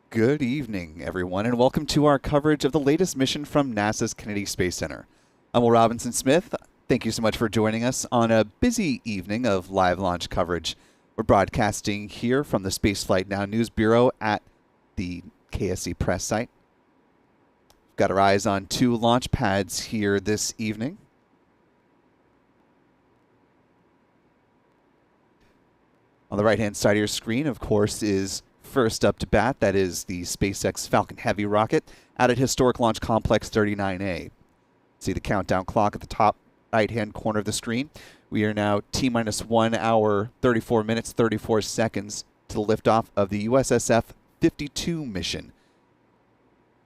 Good evening, everyone, and welcome to our coverage of the latest mission from NASA's Kennedy Space Center. I'm Will Robinson Smith. Thank you so much for joining us on a busy evening of live launch coverage. We're broadcasting here from the Spaceflight Now News Bureau at the KSC Press site. We've got our eyes on two launch pads here this evening. On the right-hand side of your screen, of course, is first up to bat. That is the SpaceX Falcon Heavy rocket out at Historic Launch Complex 39A. See the countdown clock at the top right-hand corner of the screen. We are now T-minus 1 hour, 34 minutes, 34 seconds to the liftoff of the USSF 52 mission.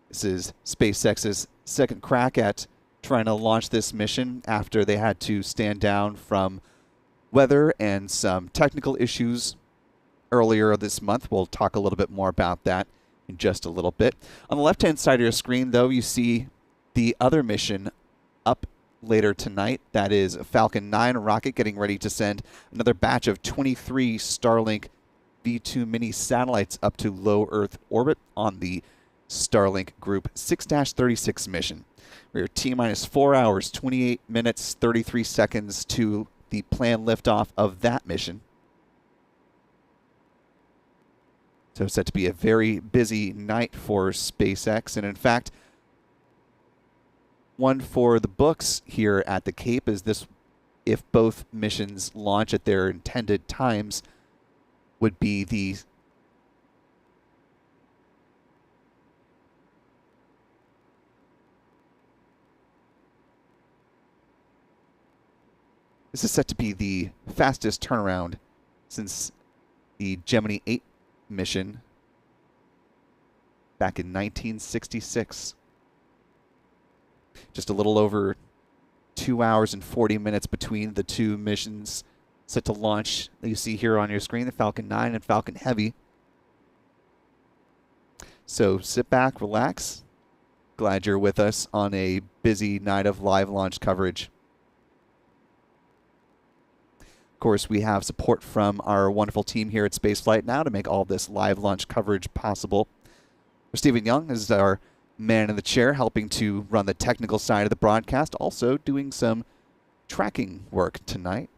This is SpaceX's second crack at trying to launch this mission after they had to stand down from weather and some technical issues earlier this month. We'll talk a little bit more about that in just a little bit. On the left-hand side of your screen, though, you see the other mission up later tonight. That is a Falcon 9 rocket getting ready to send another batch of 23 Starlink V2 mini satellites up to low Earth orbit on the Starlink Group 6-36 mission. We are T-minus 4 hours, 28 minutes, 33 seconds to the planned liftoff of that mission. So it's set to be a very busy night for SpaceX. And in fact, one for the books here at the Cape is this: if both missions launch at their intended times, would be the This is set to be the fastest turnaround since the Gemini 8 mission back in 1966. Just a little over 2 hours and 40 minutes between the two missions set to launch that you see here on your screen, the Falcon 9 and Falcon Heavy. So sit back, relax. Glad you're with us on a busy night of live launch coverage. Of course, we have support from our wonderful team here at Spaceflight Now to make all this live launch coverage possible. Stephen Young is our man in the chair, helping to run the technical side of the broadcast, also doing some tracking work tonight.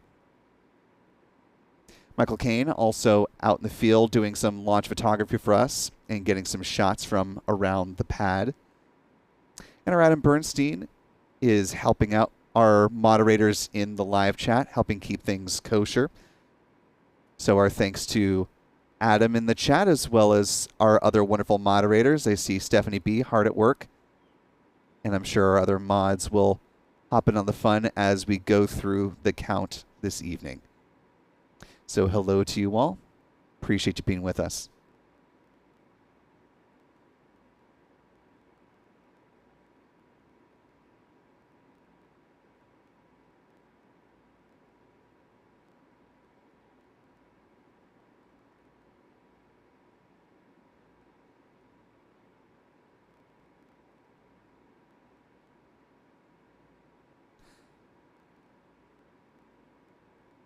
Michael Kane also out in the field doing some launch photography for us and getting some shots from around the pad. And our Adam Bernstein is helping out our moderators in the live chat, helping keep things kosher. So our thanks to Adam in the chat, as well as our other wonderful moderators. I see Stephanie B. hard at work, and I'm sure our other mods will hop in on the fun as we go through the count this evening. So hello to you all. Appreciate you being with us.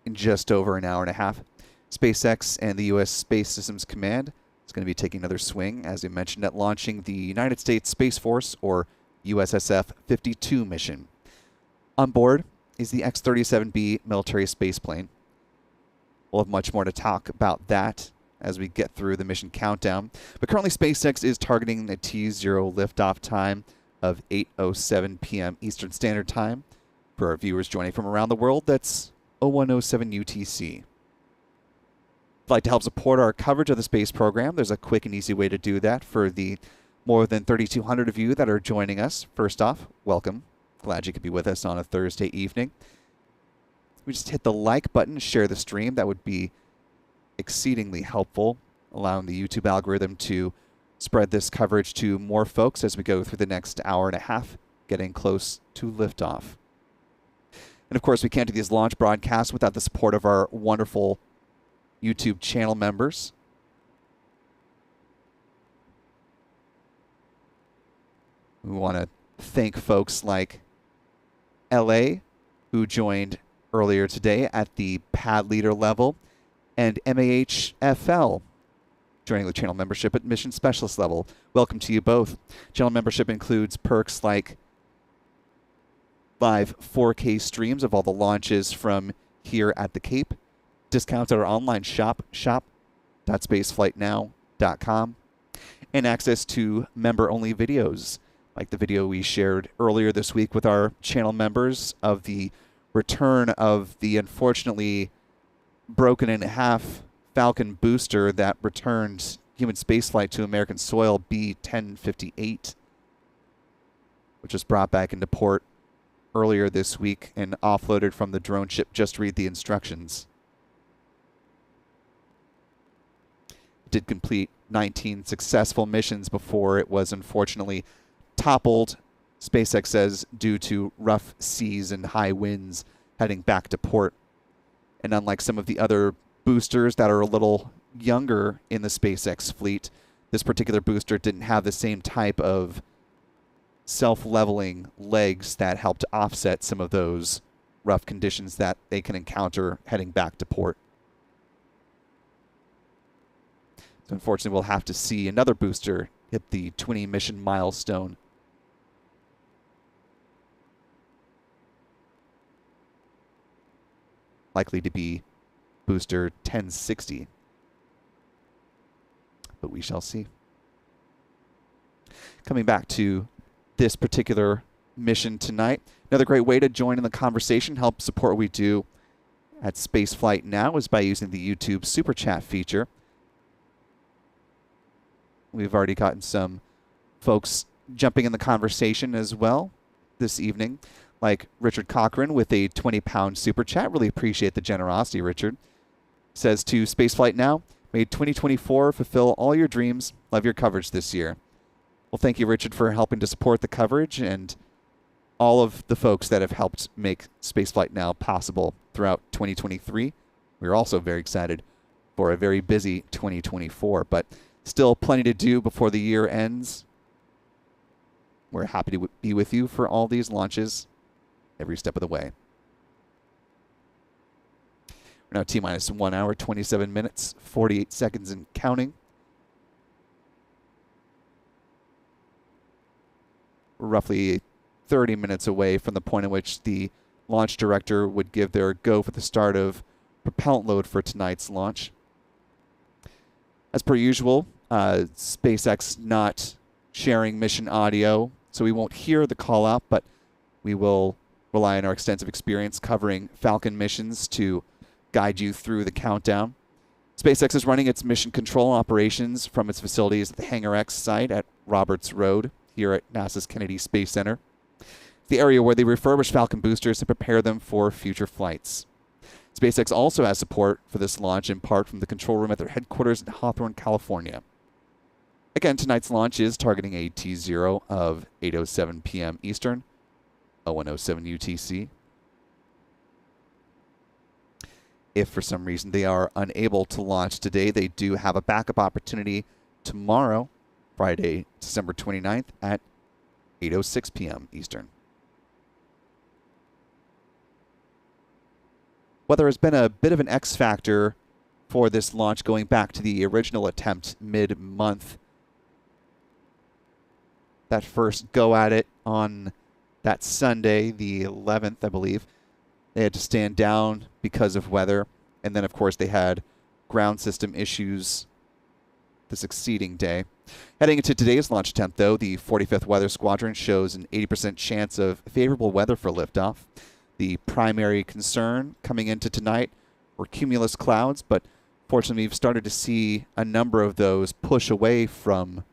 In just over an hour and a half, SpaceX and the U.S. Space Systems Command is going to be taking another swing, as we mentioned, at launching the United States Space Force, or USSF 52 mission. On board is the X-37B military spaceplane. We'll have much more to talk about that as we get through the mission countdown. But currently, SpaceX is targeting a T0 liftoff time of 8:07 p.m. Eastern Standard Time. For our viewers joining from around the world, that's 0107 UTC. If you'd like to help support our coverage of the space program, there's a quick and easy way to do that for the more than 3,200 of you that are joining us. First off, welcome. Glad you could be with us on a Thursday evening. We just hit the like button, share the stream. That would be exceedingly helpful, allowing the YouTube algorithm to spread this coverage to more folks as we go through the next hour and a half, getting close to liftoff. And of course, we can't do these launch broadcasts without the support of our wonderful YouTube channel members. We want to thank folks like LA, who joined earlier today at the pad leader level, and MAHFL joining the channel membership at Mission Specialist level. Welcome to you both. Channel membership includes perks like live 4K streams of all the launches from here at the Cape, discounts at our online shop, shop.spaceflightnow.com, and access to member-only videos, like the video we shared earlier this week with our channel members of the return of the unfortunately broken in half Falcon booster that returned human spaceflight to American soil, B-1058, which was brought back into port earlier this week and offloaded from the drone ship. Just read the instructions. It did complete 19 successful missions before it was unfortunately toppled, SpaceX says, due to rough seas and high winds heading back to port. And unlike some of the other boosters that are a little younger in the SpaceX fleet, this particular booster didn't have the same type of self-leveling legs that help to offset some of those rough conditions that they can encounter heading back to port. So unfortunately, we'll have to see another booster hit the 20 mission milestone. Likely to be booster 1060. But we shall see. Coming back to this particular mission tonight, another great way to join in the conversation, help support what we do at Spaceflight Now, is by using the YouTube Super Chat feature. We've already gotten some folks jumping in the conversation as well this evening, like Richard Cochran with a 20-pound Super Chat. Really appreciate the generosity, Richard. Says to Spaceflight Now, may 2024 fulfill all your dreams. Love your coverage this year. Well, thank you, Richard, for helping to support the coverage and all of the folks that have helped make Spaceflight Now possible throughout 2023. We're also very excited for a very busy 2024, but still plenty to do before the year ends. We're happy to be with you for all these launches every step of the way. We're now T-minus 1 hour, 27 minutes, 48 seconds and counting. We're roughly 30 minutes away from the point at which the launch director would give their go for the start of propellant load for tonight's launch. As per usual, SpaceX not sharing mission audio, so we won't hear the call out, but we will rely on our extensive experience covering Falcon missions to guide you through the countdown. SpaceX is running its mission control operations from its facilities at the Hangar X site at Roberts Road here at NASA's Kennedy Space Center, the area where they refurbish Falcon boosters to prepare them for future flights. SpaceX also has support for this launch in part from the control room at their headquarters in Hawthorne, California. Again, tonight's launch is targeting a T0 of 8:07 p.m. Eastern, 01:07 UTC. If for some reason they are unable to launch today, they do have a backup opportunity tomorrow, Friday, December 29th at 8:06 p.m. Eastern. Weather has been a bit of an X factor for this launch going back to the original attempt mid-month. That first go at it on that Sunday, the 11th, I believe, they had to stand down because of weather. And then, of course, they had ground system issues the succeeding day. Heading into today's launch attempt, though, the 45th Weather Squadron shows an 80% chance of favorable weather for liftoff. The primary concern coming into tonight were cumulus clouds, but fortunately we've started to see a number of those push away from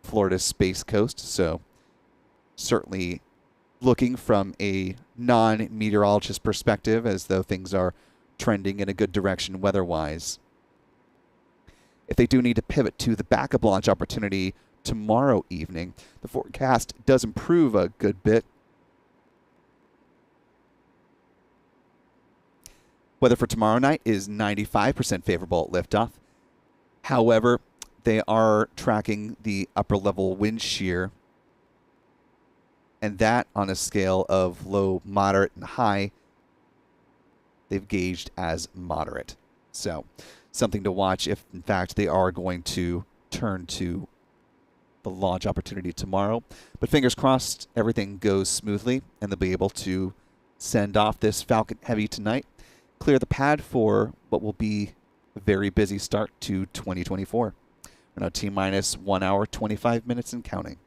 Florida's Space Coast, so certainly looking from a non-meteorologist perspective as though things are trending in a good direction weather-wise. If they do need to pivot to the backup launch opportunity tomorrow evening, the forecast does improve a good bit. Weather for tomorrow night is 95% favorable at liftoff. However, they are tracking the upper level wind shear, and that on a scale of low, moderate, and high, they've gauged as moderate. So something to watch if, in fact, they are going to turn to the launch opportunity tomorrow. But fingers crossed, everything goes smoothly, and they'll be able to send off this Falcon Heavy tonight, clear the pad for what will be a very busy start to 2024. We're now T-minus 1 hour, 25 minutes and counting.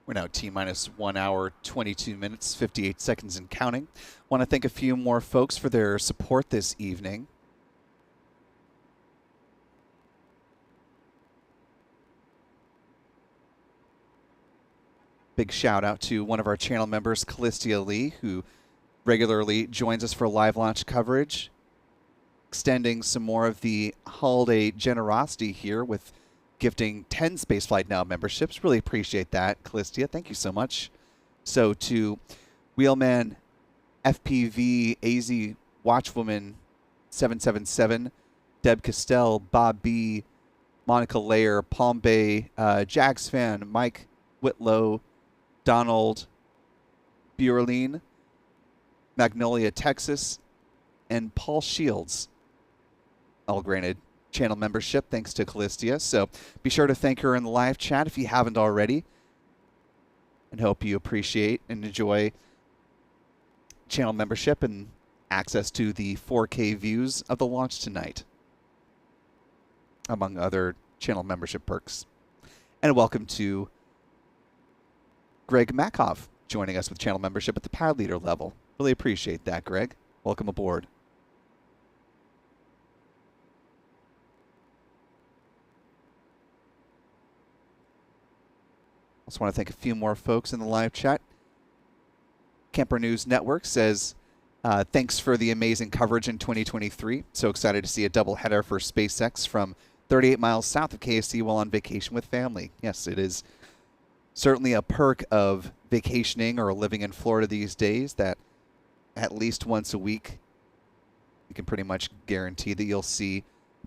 We're now T-minus 1 hour, 22 minutes, 58 seconds and counting. Want to thank a few more folks for their support this evening. Big shout out to one of our channel members, Callistia Lee, who regularly joins us for live launch coverage, extending some more of the holiday generosity here with gifting 10 Spaceflight Now memberships. Really appreciate that, Callistia. Thank you so much. So to Wheelman, FPV, AZ Watchwoman 777, Deb Castell, Bob B, Monica Layer, Palm Bay, Jags Fan, Mike Whitlow, Donald Buerline, Magnolia, Texas, and Paul Shields, all granted channel membership thanks to Callistia. So be sure to thank her in the live chat if you haven't already, and hope you appreciate and enjoy channel membership and access to the 4K views of the launch tonight, among other channel membership perks. And welcome to Greg Makoff joining us with channel membership at the pad leader level. Really appreciate that, Greg. Welcome aboard. Also want to thank a few more folks in the live chat. Camper News Network says, thanks for the amazing coverage in 2023. So excited to see a doubleheader for SpaceX from 38 miles south of KSC while on vacation with family. Yes, it is certainly a perk of vacationing or living in Florida these days that at least once a week you can pretty much guarantee that you'll see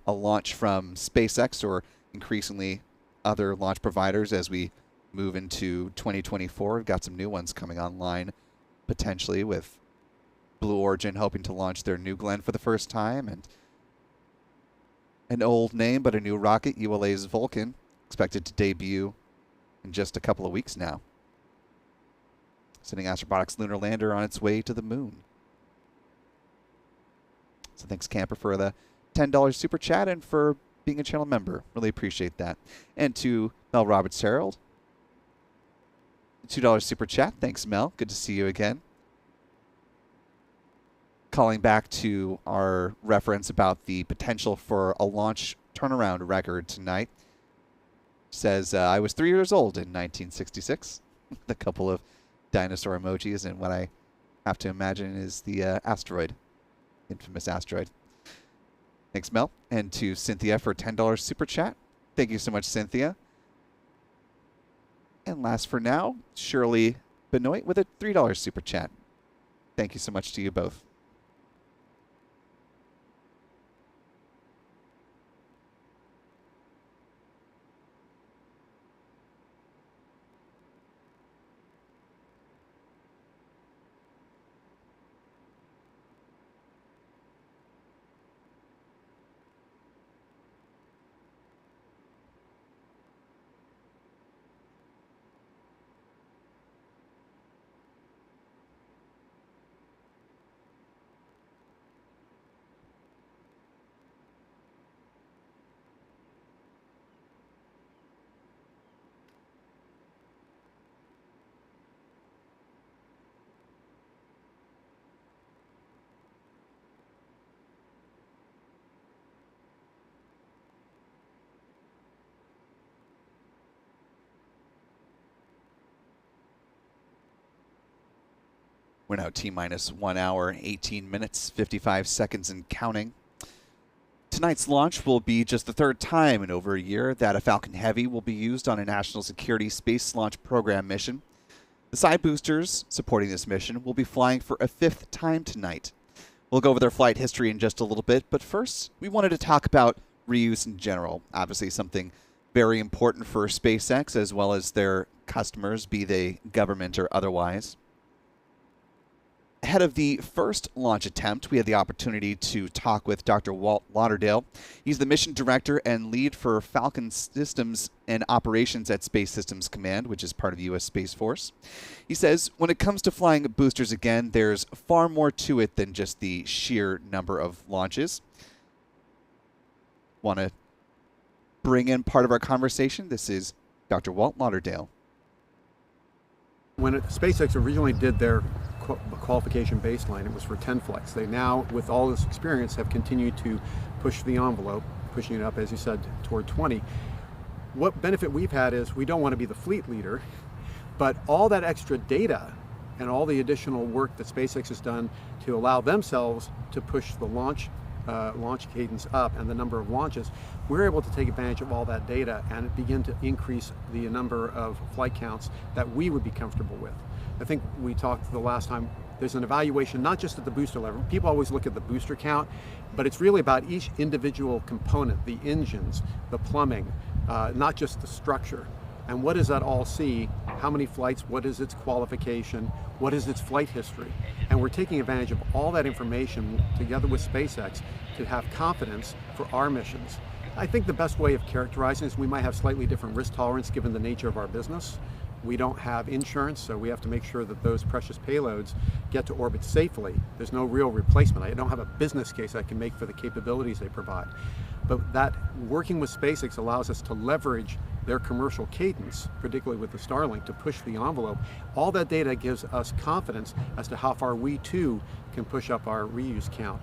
a launch from SpaceX or increasingly other launch providers as we move into 2024. We've got some new ones coming online, potentially with Blue Origin hoping to launch their New Glenn for the first time, and an old name but a new rocket, ULA's Vulcan, expected to debut in just a couple of weeks now, sending Astrobotic's lunar lander on its way to the moon. So thanks, Camper, for the $10 super chat and for being a channel member. Really appreciate that. And to Mel Roberts Harold, $2 super chat. Thanks, Mel. Good to see you again. Calling back to our reference about the potential for a launch turnaround record tonight. Says, I was 3 years old in 1966. A couple of dinosaur emojis, and what I have to imagine is the asteroid, infamous asteroid. Thanks, Mel. And to Cynthia for $10 super chat. Thank you so much, Cynthia. And last for now, Shirley Benoit with a $3 super chat. Thank you so much to you both. We're now T-minus 1 hour, 18 minutes, 55 seconds and counting. Tonight's launch will be just the third time in over a year that a Falcon Heavy will be used on a national security space launch program mission. The side boosters supporting this mission will be flying for a 5th time tonight. We'll go over their flight history in just a little bit, but first, we wanted to talk about reuse in general. Obviously something very important for SpaceX as well as their customers, be they government or otherwise. Ahead of the first launch attempt, we had the opportunity to talk with Dr. Walt Lauderdale. He's the mission director and lead for Falcon Systems and Operations at Space Systems Command, which is part of the U.S. Space Force. He says, when it comes to flying boosters again, there's far more to it than just the sheer number of launches. Want to bring in part of our conversation? This is Dr. Walt Lauderdale. When SpaceX originally did their qualification baseline, it was for 10 flights. They now, with all this experience, have continued to push the envelope, pushing it up, as you said, toward 20. What benefit we've had is we don't want to be the fleet leader, but all that extra data and all the additional work that SpaceX has done to allow themselves to push the launch cadence up and the number of launches, we're able to take advantage of all that data and begin to increase the number of flight counts that we would be comfortable with. I think we talked the last time, there's an evaluation not just at the booster level. People always look at the booster count, but it's really about each individual component, the engines, the plumbing, not just the structure. And what does that all see? How many flights? What is its qualification? What is its flight history? And we're taking advantage of all that information together with SpaceX to have confidence for our missions. I think the best way of characterizing is we might have slightly different risk tolerance given the nature of our business. We don't have insurance, so we have to make sure that those precious payloads get to orbit safely. There's no real replacement. I don't have a business case I can make for the capabilities they provide. But that working with SpaceX allows us to leverage their commercial cadence, particularly with the Starlink, to push the envelope. All that data gives us confidence as to how far we too can push up our reuse count.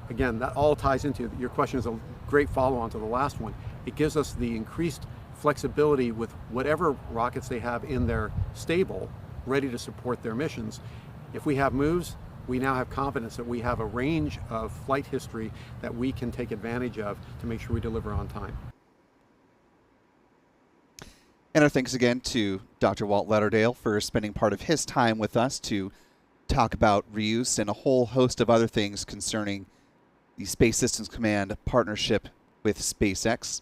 Again, that all ties into, your question is a great follow-on to the last one. It gives us the increased flexibility with whatever rockets they have in their stable, ready to support their missions. If we have moves, we now have confidence that we have a range of flight history that we can take advantage of to make sure we deliver on time. And our thanks again to Dr. Walt Lauderdale for spending part of his time with us to talk about reuse and a whole host of other things concerning the Space Systems Command partnership with SpaceX.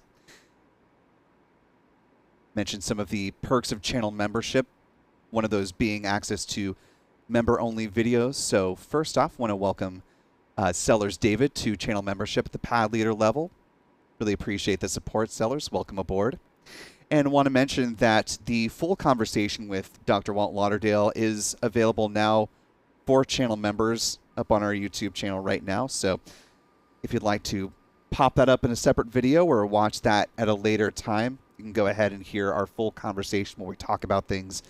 Mentioned some of the perks of channel membership, one of those being access to member-only videos. So first off, want to welcome Sellers David to channel membership at the pad leader level. Really appreciate the support, Sellers. Welcome aboard. And want to mention that the full conversation with Dr. Walt Lauderdale is available now for channel members up on our YouTube channel right now. So if you'd like to pop that up in a separate video or watch that at a later time, you can go ahead and hear our full conversation where we talk about things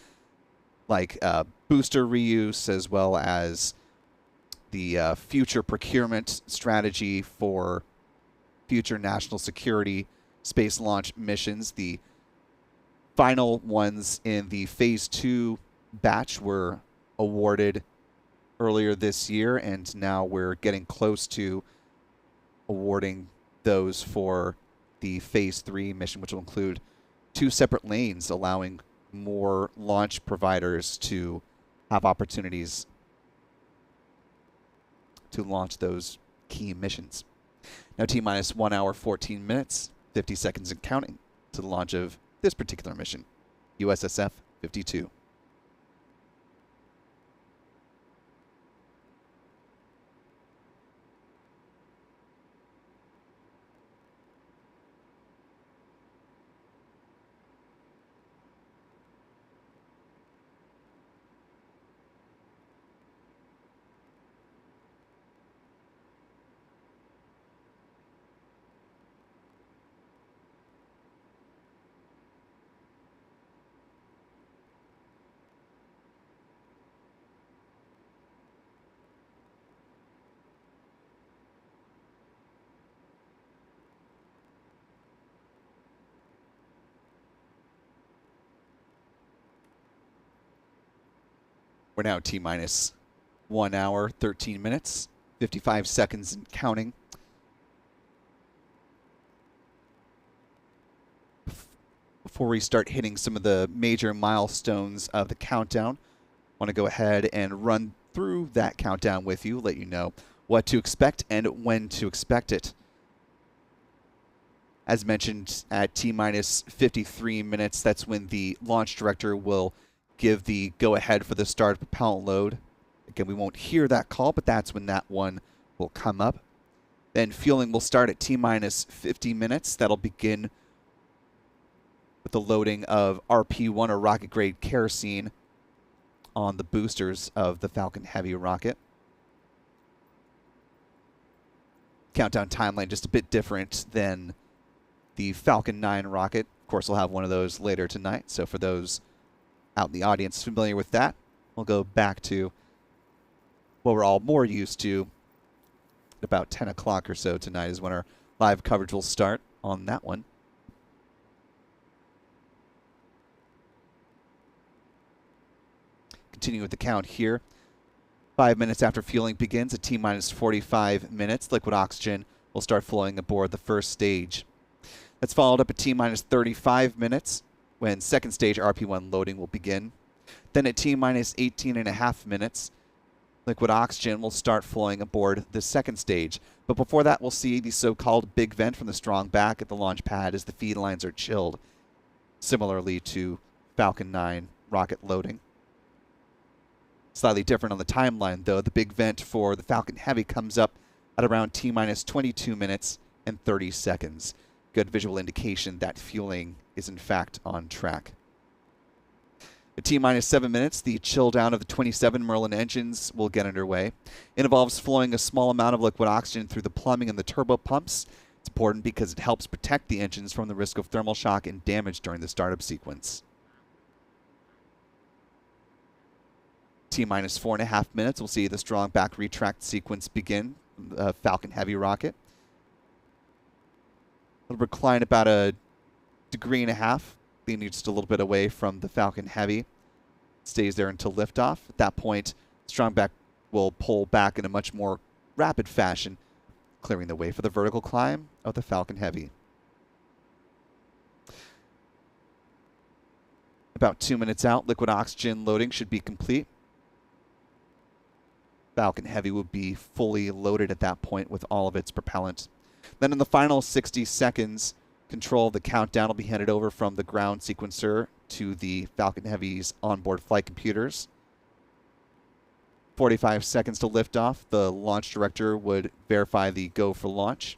like booster reuse as well as the future procurement strategy for future national security space launch missions, the final ones in the Phase 2 batch were awarded earlier this year, and now we're getting close to awarding those for the Phase 3 mission, which will include 2 separate lanes, allowing more launch providers to have opportunities to launch those key missions. Now T-minus 1 hour, 14 minutes, 50 seconds and counting to the launch of this particular mission, USSF 52. We're now T-minus 1 hour, 13 minutes, 55 seconds and counting. Before we start hitting some of the major milestones of the countdown, I want to go ahead and run through that countdown with you, let you know what to expect and when to expect it. As mentioned, at T-minus 53 minutes, that's when the launch director will give the go-ahead for the start of propellant load. Again, we won't hear that call, but that's when that one will come up. Then fueling will start at T-minus 50 minutes. That'll begin with the loading of RP-1 or rocket-grade kerosene on the boosters of the Falcon Heavy rocket. Countdown timeline just a bit different than the Falcon 9 rocket. Of course, we'll have one of those later tonight, so for those out in the audience familiar with that, we'll go back to what we're all more used to. About 10 o'clock or so tonight is when our live coverage will start on that one. Continue with the count here. 5 minutes after fueling begins, at T-minus 45 minutes, liquid oxygen will start flowing aboard the first stage. That's followed up at T-minus 35 minutes, when second stage RP-1 loading will begin. Then at T-minus 18.5 minutes, liquid oxygen will start flowing aboard the second stage. But before that, we'll see the so-called big vent from the Strongback at the launch pad as the feed lines are chilled, similarly to Falcon 9 rocket loading. Slightly different on the timeline, though. The big vent for the Falcon Heavy comes up at around T-minus 22 minutes and 30 seconds. Good visual indication that fueling is in fact on track. At T-minus 7 minutes, the chill down of the 27 Merlin engines will get underway. It involves flowing a small amount of liquid oxygen through the plumbing and the turbo pumps. It's important because it helps protect the engines from the risk of thermal shock and damage during the startup sequence. T-minus 4.5 minutes, we'll see the Strongback retract sequence begin. Falcon Heavy rocket. It'll recline about 1.5 degrees, leaning just a little bit away from the Falcon Heavy. Stays there until liftoff. At that point, Strongback will pull back in a much more rapid fashion, clearing the way for the vertical climb of the Falcon Heavy. About 2 minutes out, liquid oxygen loading should be complete. Falcon Heavy will be fully loaded at that point with all of its propellant. Then in the final 60 seconds, control of the countdown will be handed over from the ground sequencer to the Falcon Heavy's onboard flight computers. 45 seconds to liftoff. The launch director would verify the go for launch.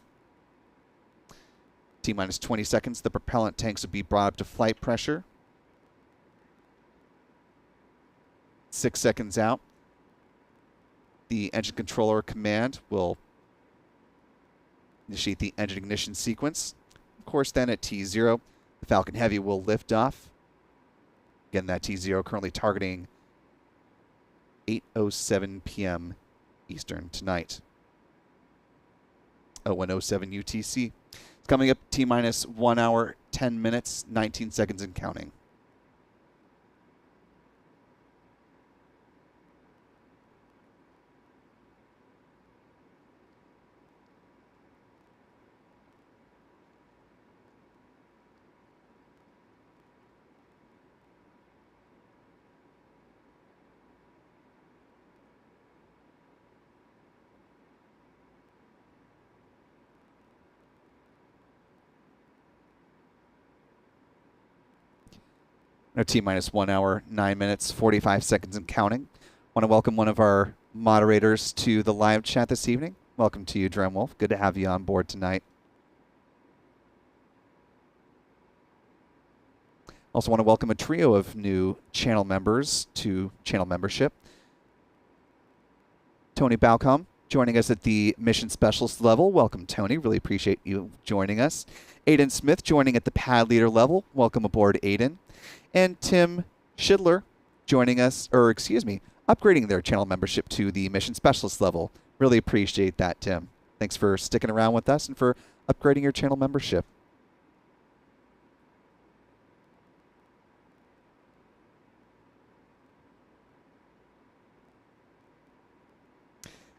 T-minus 20 seconds, the propellant tanks would be brought up to flight pressure. 6 seconds out, the engine controller command will initiate the engine ignition sequence. Of course, then at T0, the Falcon Heavy will lift off. Again, that T0 currently targeting 8:07 p.m. Eastern tonight. 01:07 UTC. It's coming up T-minus 1 hour, 10 minutes, 19 seconds and counting. Our T-minus 1 hour, 9 minutes, 45 seconds and counting. Want to welcome one of our moderators to the live chat this evening. Welcome to you, Dremwolf. Good to have you on board tonight. Also want to welcome a trio of new channel members to channel membership. Tony Balcom joining us at the Mission Specialist level. Welcome, Tony. Really appreciate you joining us. Aiden Smith joining at the Pad Leader level. Welcome aboard, Aiden. And Tim Schidler joining us, or excuse me, upgrading their channel membership to the Mission Specialist level. Really appreciate that, Tim. Thanks for sticking around with us and for upgrading your channel membership.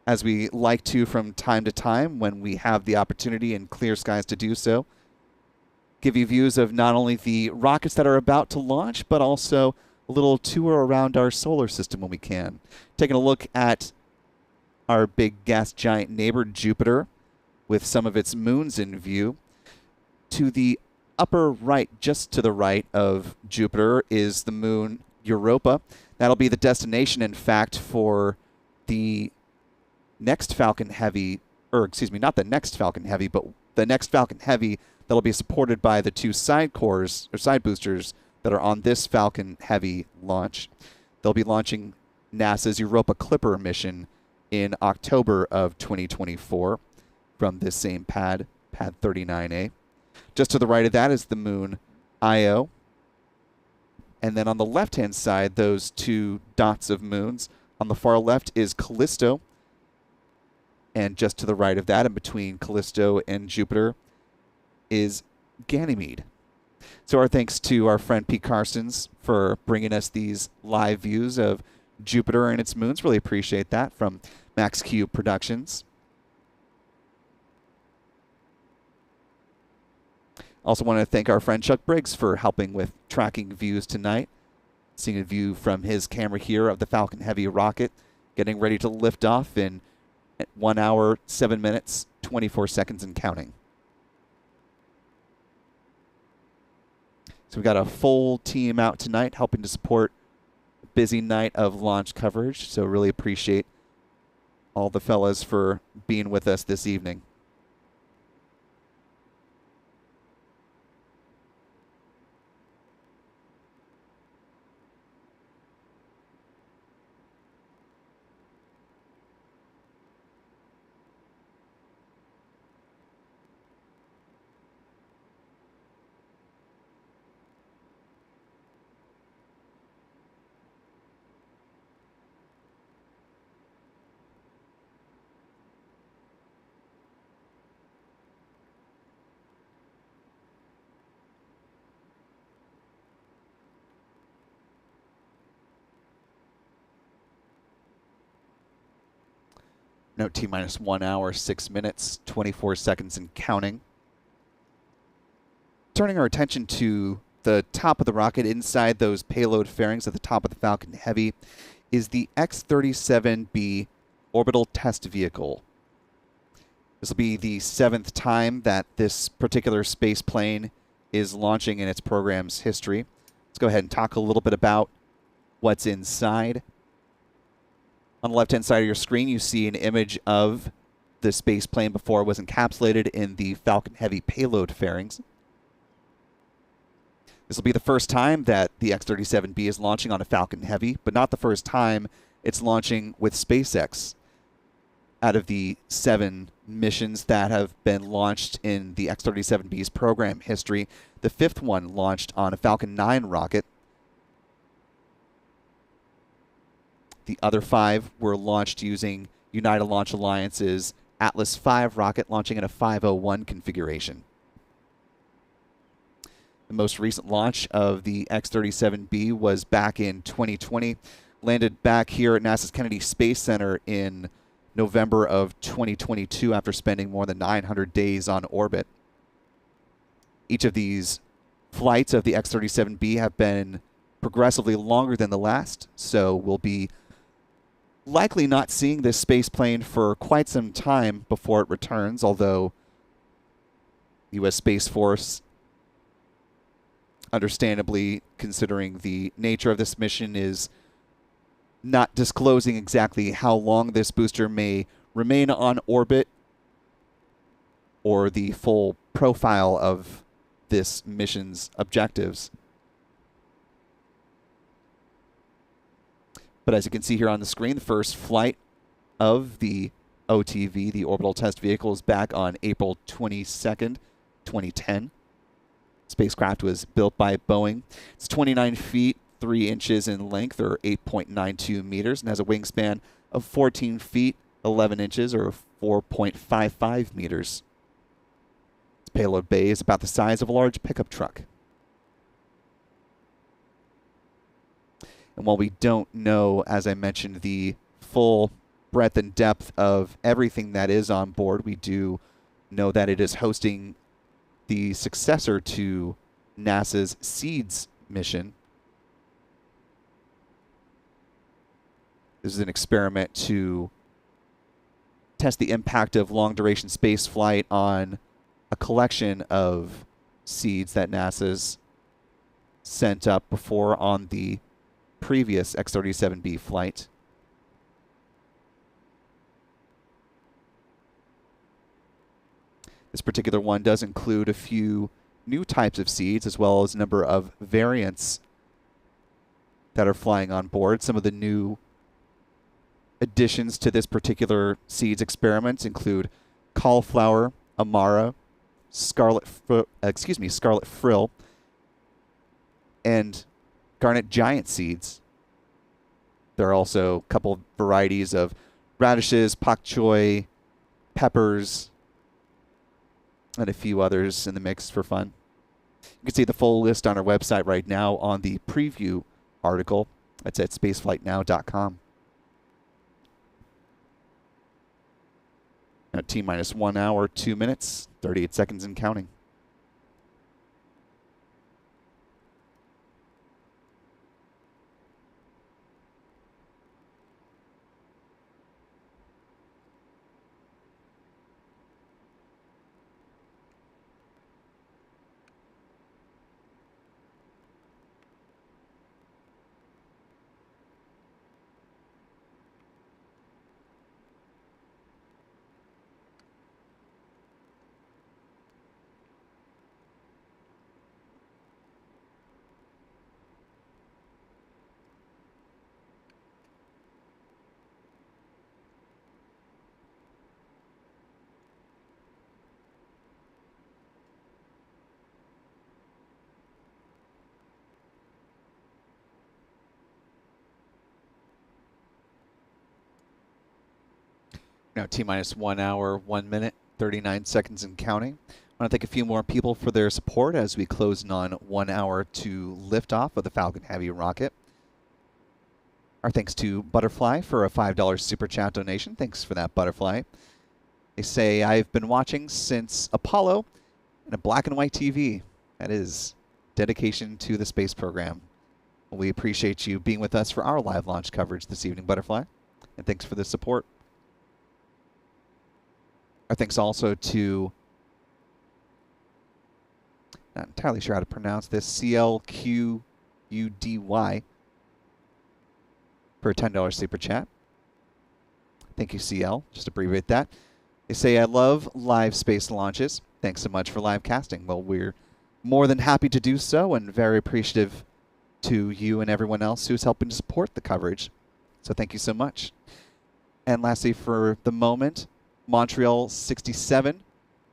As we like to from time to time when we have the opportunity and clear skies to do so, give you views of not only the rockets that are about to launch, but also a little tour around our solar system when we can. Taking a look at our big gas giant neighbor, Jupiter, with some of its moons in view. To the upper right, just to the right of Jupiter, is the moon Europa. That'll be the destination, in fact, for the next Falcon Heavy, or excuse me, not the next Falcon Heavy, but the next Falcon Heavy that'll be supported by the two side cores, or side boosters, that are on this Falcon Heavy launch. They'll be launching NASA's Europa Clipper mission in October of 2024 from this same pad, Pad 39A. Just to the right of that is the moon Io. And then on the left-hand side, those two dots of moons. On the far left is Callisto. And just to the right of that, in between Callisto and Jupiter, is Ganymede. So our thanks to our friend Pete Carsons for bringing us these live views of Jupiter and its moons. Really appreciate that from Max Q Productions. Also want to thank our friend Chuck Briggs for helping with tracking views tonight. Seeing a view from his camera here of the Falcon Heavy rocket getting ready to lift off in 1 hour, 7 minutes, 24 seconds and counting. So we've got a full team out tonight helping to support a busy night of launch coverage. So really appreciate all the fellas for being with us this evening. Note T-minus 1 hour, 6 minutes, 24 seconds and counting. Turning our attention to the top of the rocket, inside those payload fairings at the top of the Falcon Heavy, is the X-37B orbital test vehicle. This will be the 7th time that this particular space plane is launching in its program's history. Let's go ahead and talk a little bit about what's inside. On the left-hand side of your screen, you see an image of the space plane before it was encapsulated in the Falcon Heavy payload fairings. This will be the first time that the X-37B is launching on a Falcon Heavy, but not the first time it's launching with SpaceX. Out of the 7 missions that have been launched in the X-37B's program history, the 5th one launched on a Falcon 9 rocket. The other 5 were launched using United Launch Alliance's Atlas V rocket, launching in a 501 configuration. The most recent launch of the X-37B was back in 2020, landed back here at NASA's Kennedy Space Center in November of 2022 after spending more than 900 days on orbit. Each of these flights of the X-37B have been progressively longer than the last, so we'll be likely not seeing this space plane for quite some time before it returns, although the U.S. Space Force understandably, considering the nature of this mission, is not disclosing exactly how long this booster may remain on orbit or the full profile of this mission's objectives. But as you can see here on the screen, the first flight of the OTV, the Orbital Test Vehicle, is back on April 22nd, 2010. Spacecraft was built by Boeing. It's 29 feet, 3 inches in length, or 8.92 meters, and has a wingspan of 14 feet, 11 inches, or 4.55 meters. Its payload bay is about the size of a large pickup truck. And while we don't know, as I mentioned, the full breadth and depth of everything that is on board, we do know that it is hosting the successor to NASA's SEEDS mission. This is an experiment to test the impact of long-duration space flight on a collection of seeds that NASA's sent up before on the previous X-37B flight. This particular one does include a few new types of seeds as well as a number of variants that are flying on board. Some of the new additions to this particular seeds experiment include cauliflower, amara, scarlet frill, and garnet giant seeds. There are also a couple of varieties of radishes, pak choy, peppers, and a few others in the mix for fun. You can see the full list on our website right now on the preview article. That's at spaceflightnow.com. Now, T-minus 1 hour, 2 minutes, 38 seconds and counting. Now, T-minus 1 hour, 1 minute, 39 seconds and counting. I want to thank a few more people for their support as we close in on 1 hour to liftoff of the Falcon Heavy rocket. Our thanks to Butterfly for a $5 super chat donation. Thanks for that, Butterfly. They say, I've been watching since Apollo and a black and white TV. That is dedication to the space program. We appreciate you being with us for our live launch coverage this evening, Butterfly. And thanks for the support. Our thanks also to, not entirely sure how to pronounce this, CLQUDY for a $10 super chat. Thank you, CL. Just abbreviate that. They say, I love live space launches. Thanks so much for live casting. Well, we're more than happy to do so and very appreciative to you and everyone else who's helping to support the coverage. So thank you so much. And lastly, for the moment, Montreal 67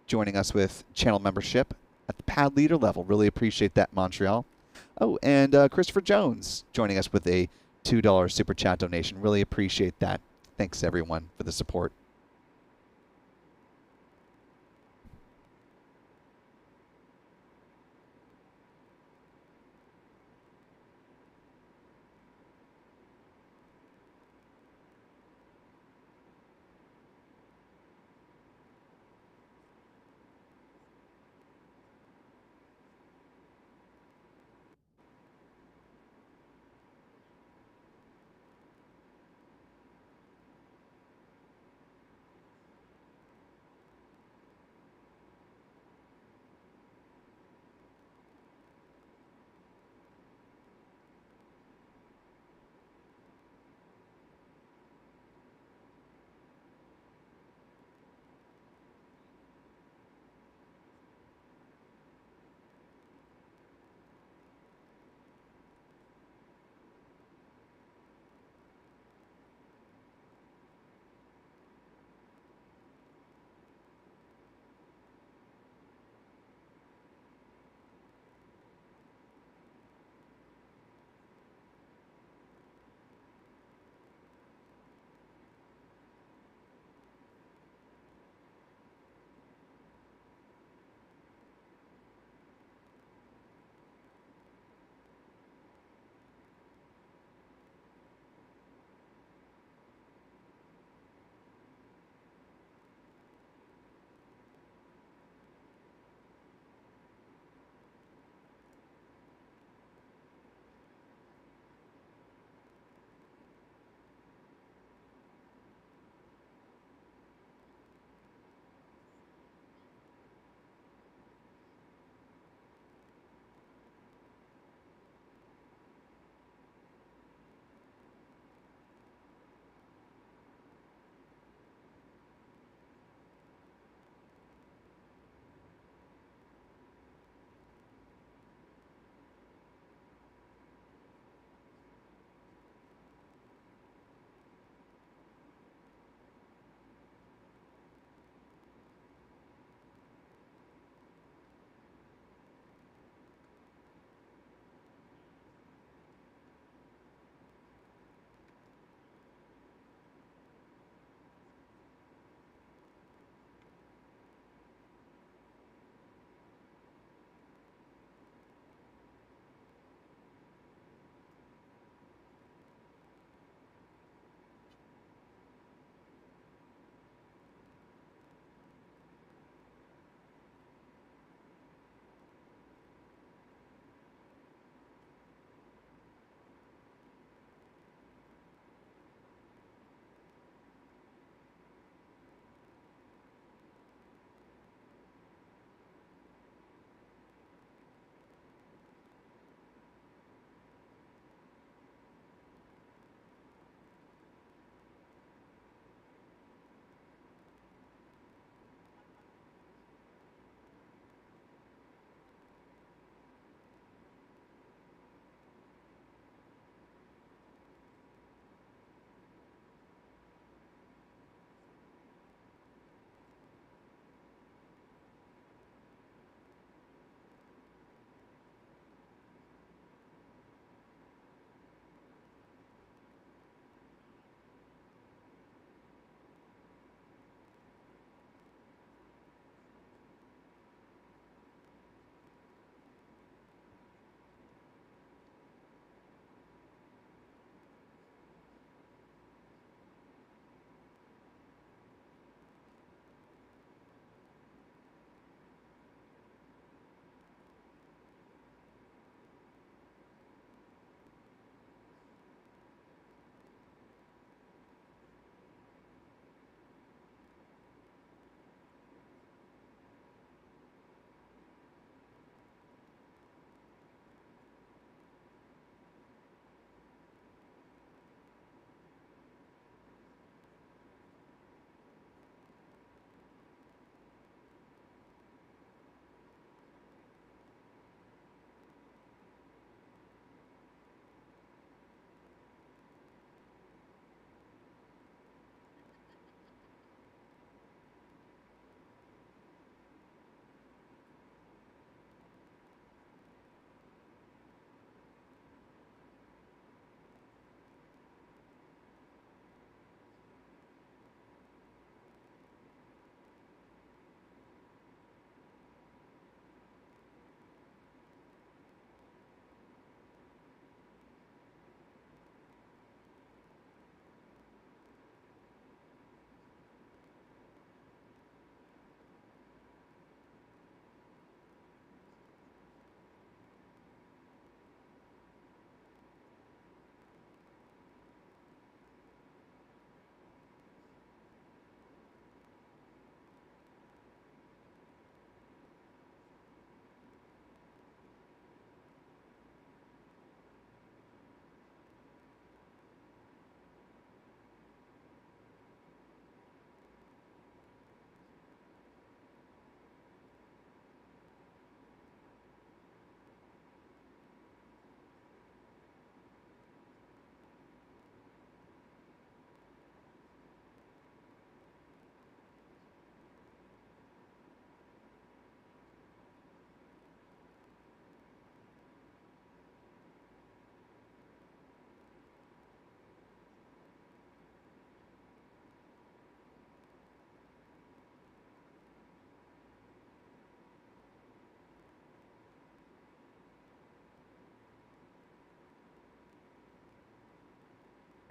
joining us with channel membership at the pad leader level. Really appreciate that, Montreal. Oh, and Christopher Jones joining us with a $2 super chat donation. Really appreciate that. Thanks, everyone, for the support.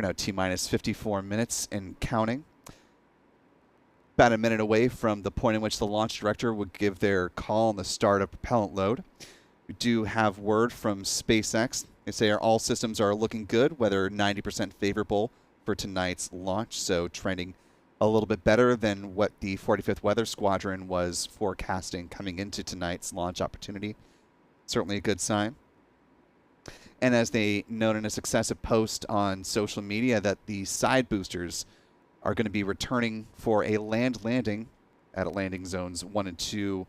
We're now T-minus 54 minutes and counting. About a minute away from the point in which the launch director would give their call on the start of propellant load. We do have word from SpaceX. They say all systems are looking good, whether 90% favorable for tonight's launch, so trending a little bit better than what the 45th Weather Squadron was forecasting coming into tonight's launch opportunity. Certainly a good sign. And as they note in a successive post on social media, that the side boosters are going to be returning for a land landing at landing zones 1 and 2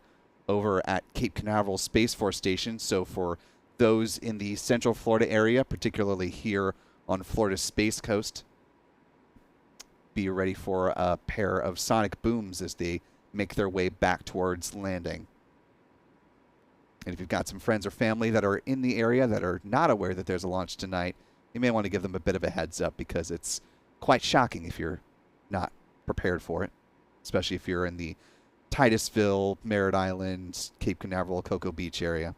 over at Cape Canaveral Space Force Station. So for those in the Central Florida area, particularly here on Florida's Space Coast, be ready for a pair of sonic booms as they make their way back towards landing. And if you've got some friends or family that are in the area that are not aware that there's a launch tonight, you may want to give them a bit of a heads up, because it's quite shocking if you're not prepared for it, especially if you're in the Titusville, Merritt Island, Cape Canaveral, Cocoa Beach area.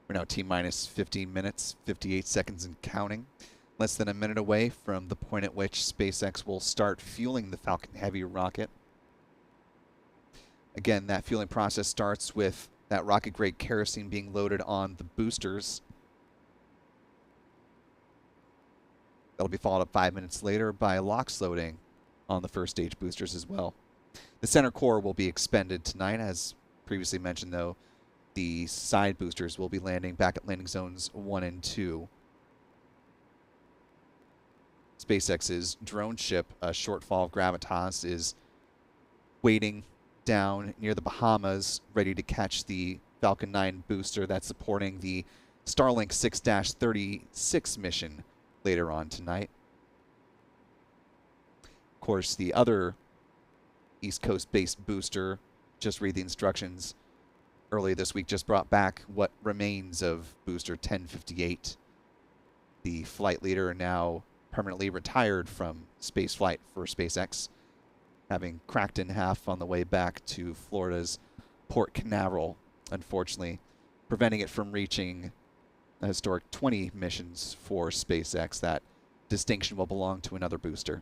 We're now T-minus 15 minutes, 58 seconds and counting. Less than a minute away from the point at which SpaceX will start fueling the Falcon Heavy rocket. Again, that fueling process starts with that rocket-grade kerosene being loaded on the boosters. That'll be followed up 5 minutes later by LOX loading on the first stage boosters as well. The center core will be expended tonight. As previously mentioned, though, the side boosters will be landing back at landing zones 1 and 2. SpaceX's drone ship, a Shortfall Gravitas, is waiting down near the Bahamas, ready to catch the Falcon 9 booster that's supporting the Starlink 6-36 mission later on tonight. Of course, the other East Coast-based booster, just read the instructions, earlier this week just brought back what remains of booster 1058. The flight leader now permanently retired from spaceflight for SpaceX, having cracked in half on the way back to Florida's Port Canaveral, unfortunately preventing it from reaching a historic 20 missions for SpaceX. That distinction will belong to another booster.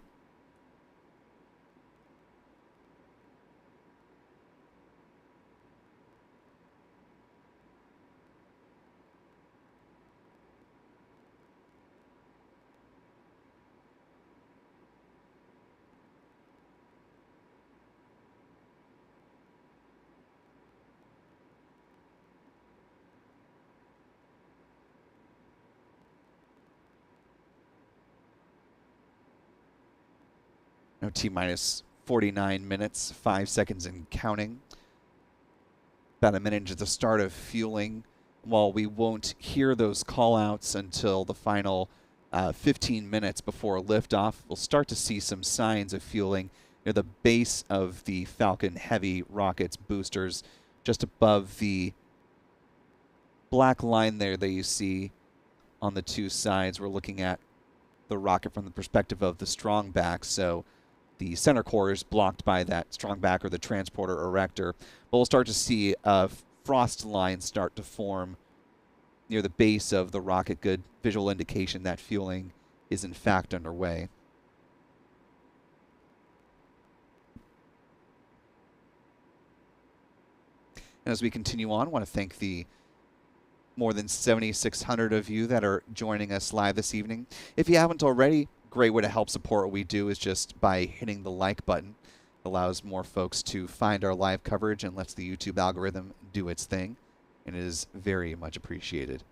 Now T-minus 49 minutes, 5 seconds and counting. About a minute into the start of fueling, while we won't hear those call-outs until the final 15 minutes before liftoff, we'll start to see some signs of fueling near the base of the Falcon Heavy rocket's boosters, just above the black line there that you see on the two sides. We're looking at the rocket from the perspective of the Strongback, so the center core is blocked by that Strongback or the transporter erector. But we'll start to see a frost line start to form near the base of the rocket. Good visual indication that fueling is in fact underway. And as we continue on, I want to thank the more than 7,600 of you that are joining us live this evening. If you haven't already, great way to help support what we do is just by hitting the like button. It allows more folks to find our live coverage and lets the YouTube algorithm do its thing, and it is very much appreciated.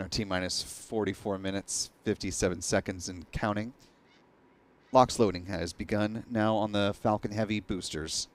Our T-minus 44 minutes, 57 seconds and counting. LOX loading has begun now on the Falcon Heavy boosters.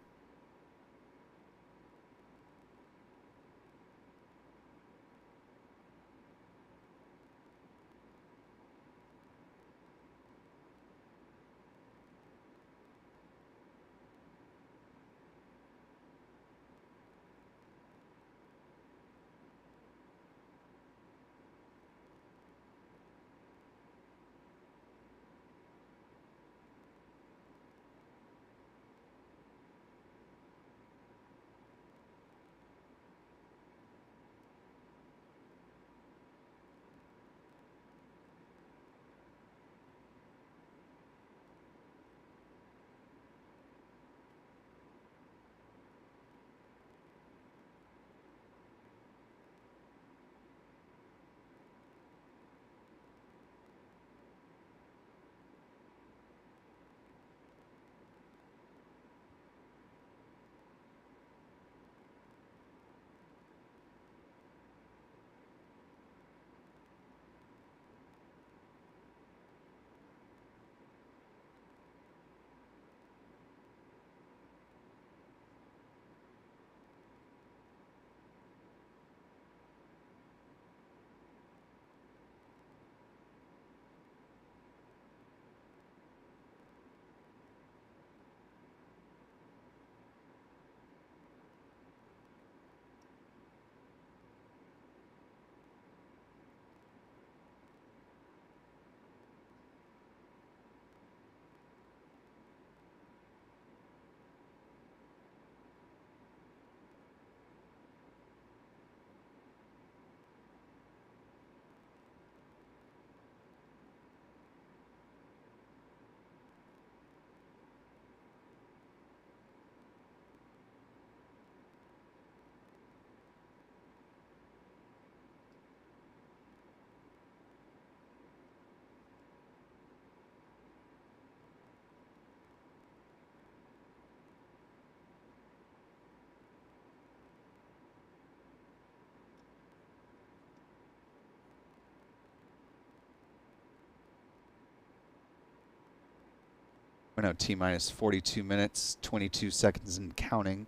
We're now T minus 42 minutes, 22 seconds and counting.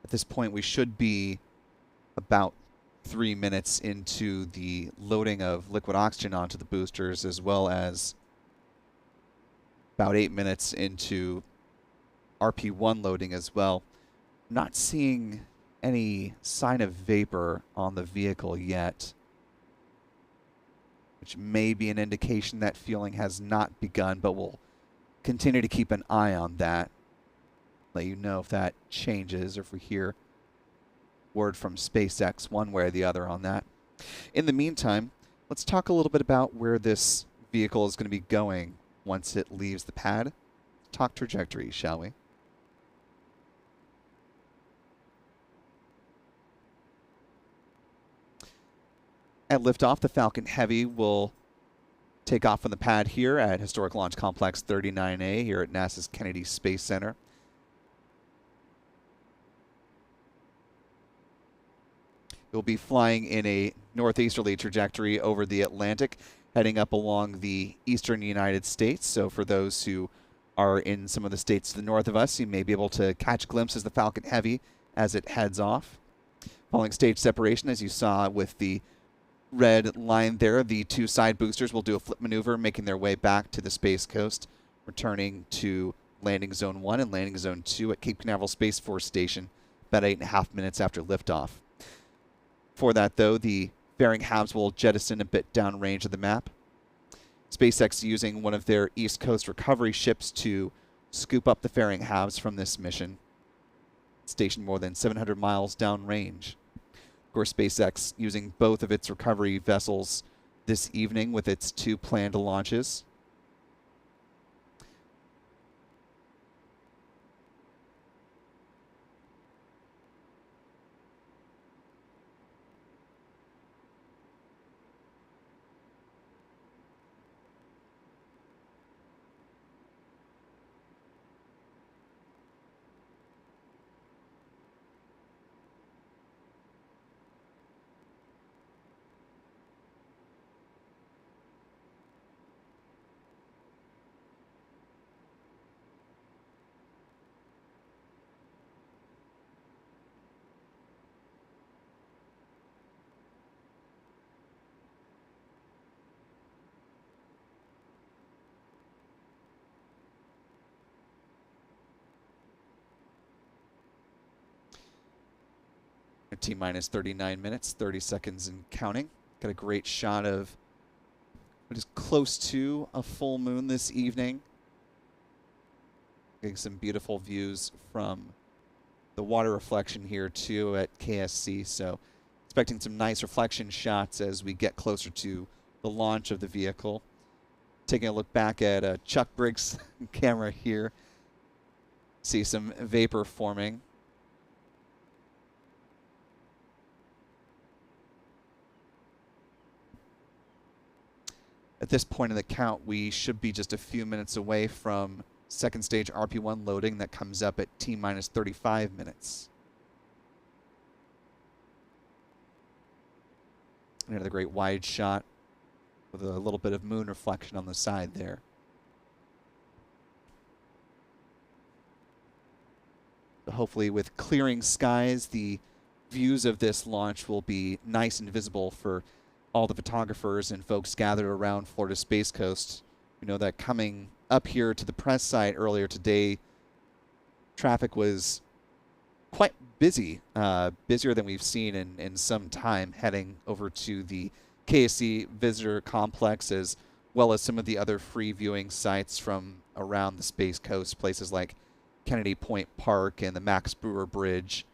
At this point, we should be about 3 minutes into the loading of liquid oxygen onto the boosters, as well as about 8 minutes into RP1 loading as well. Not seeing any sign of vapor on the vehicle yet, which may be an indication that fueling has not begun, but we'll continue to keep an eye on that. Let you know if that changes or if we hear word from SpaceX one way or the other on that. In the meantime, let's talk a little bit about where this vehicle is going to be going once it leaves the pad. Talk trajectory, shall we? At liftoff, the Falcon Heavy will take off from the pad here at Historic Launch Complex 39A here at NASA's Kennedy Space Center. It will be flying in a northeasterly trajectory over the Atlantic, heading up along the eastern United States. So for those who are in some of the states to the north of us, you may be able to catch glimpses of the Falcon Heavy as it heads off. Following stage separation, as you saw with the red line there, the two side boosters will do a flip maneuver, making their way back to the Space Coast, returning to Landing Zone 1 and Landing Zone 2 at Cape Canaveral Space Force Station about 8.5 minutes after liftoff. For that, though, the fairing halves will jettison a bit downrange of the map. SpaceX using one of their East Coast recovery ships to scoop up the fairing halves from this mission, stationed more than 700 miles downrange. Of course, SpaceX using both of its recovery vessels this evening with its two planned launches. T minus 39 minutes, 30 seconds and counting. Got a great shot of what is close to a full moon this evening. Getting some beautiful views from the water reflection here too at KSC. So expecting some nice reflection shots as we get closer to the launch of the vehicle. Taking a look back at Chuck Briggs' camera here. See some vapor forming. At this point in the count, we should be just a few minutes away from second stage RP1 loading that comes up at T minus 35 minutes. Another great wide shot with a little bit of moon reflection on the side there. So hopefully with clearing skies, the views of this launch will be nice and visible for all the photographers and folks gathered around Florida Space Coast. We know that coming up here to the press site earlier today, traffic was quite busy, busier than we've seen in some time, heading over to the KSC Visitor Complex, as well as some of the other free viewing sites from around the Space Coast, places like Kennedy Point Park and the Max Brewer Bridge,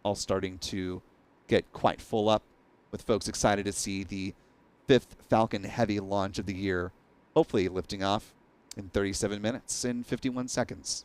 all starting to get quite full up, with folks excited to see the 5th Falcon Heavy launch of the year, hopefully lifting off in 37 minutes and 51 seconds.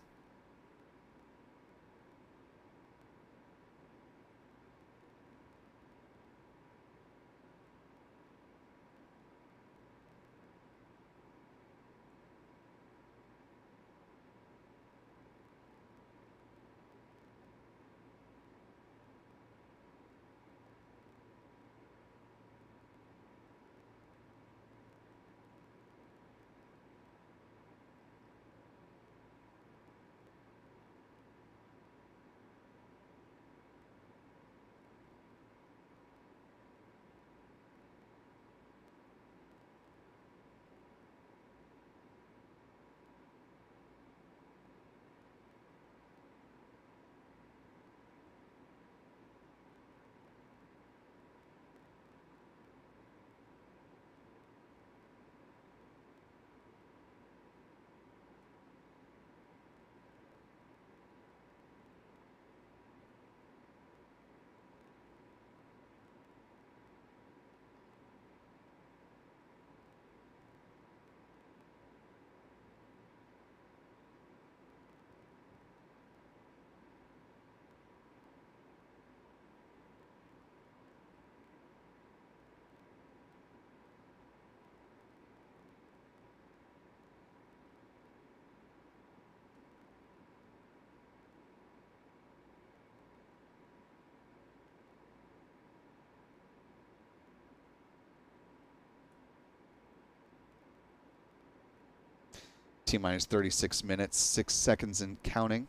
T-minus 36 minutes, 6 seconds and counting.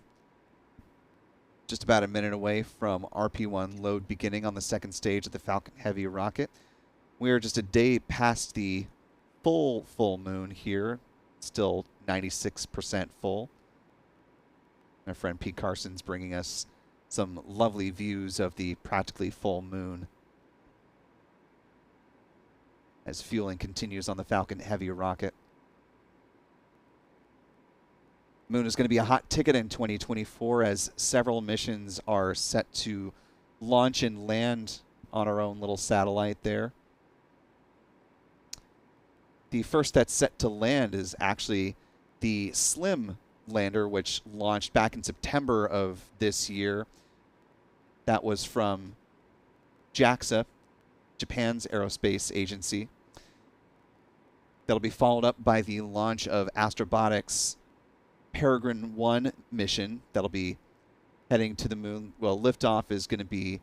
Just about a minute away from RP-1 load beginning on the second stage of the Falcon Heavy rocket. We are just a day past the full moon here, still 96% full. My friend Pete Carson's bringing us some lovely views of the practically full moon as fueling continues on the Falcon Heavy rocket. Moon is going to be a hot ticket in 2024 as several missions are set to launch and land on our own little satellite there. The first that's set to land is actually the SLIM lander, which launched back in September of this year. That was from JAXA, Japan's aerospace agency. That'll be followed up by the launch of Astrobotic's Peregrine 1 mission that'll be heading to the moon. Well, liftoff is going to be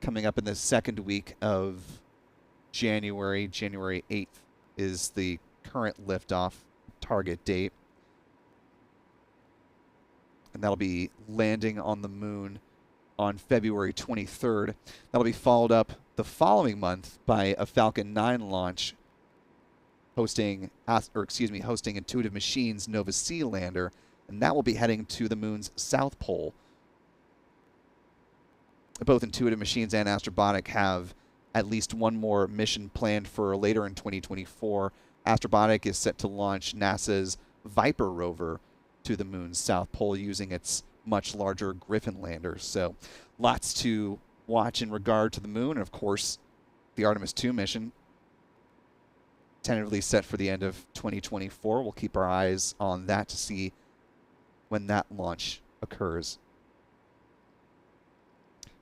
coming up in the second week of January. January 8th is the current liftoff target date. And that'll be landing on the moon on February 23rd. That'll be followed up the following month by a Falcon 9 launch hosting Intuitive Machines' Nova C lander, and that will be heading to the moon's south pole. Both Intuitive Machines and Astrobotic have at least one more mission planned for later in 2024. Astrobotic is set to launch NASA's Viper rover to the moon's south pole using its much larger Griffin lander. So lots to watch in regard to the moon, and of course the Artemis 2 mission tentatively set for the end of 2024. We'll keep our eyes on that to see when that launch occurs.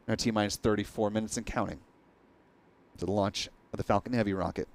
Now T-minus 34 minutes and counting to the launch of the Falcon Heavy rocket.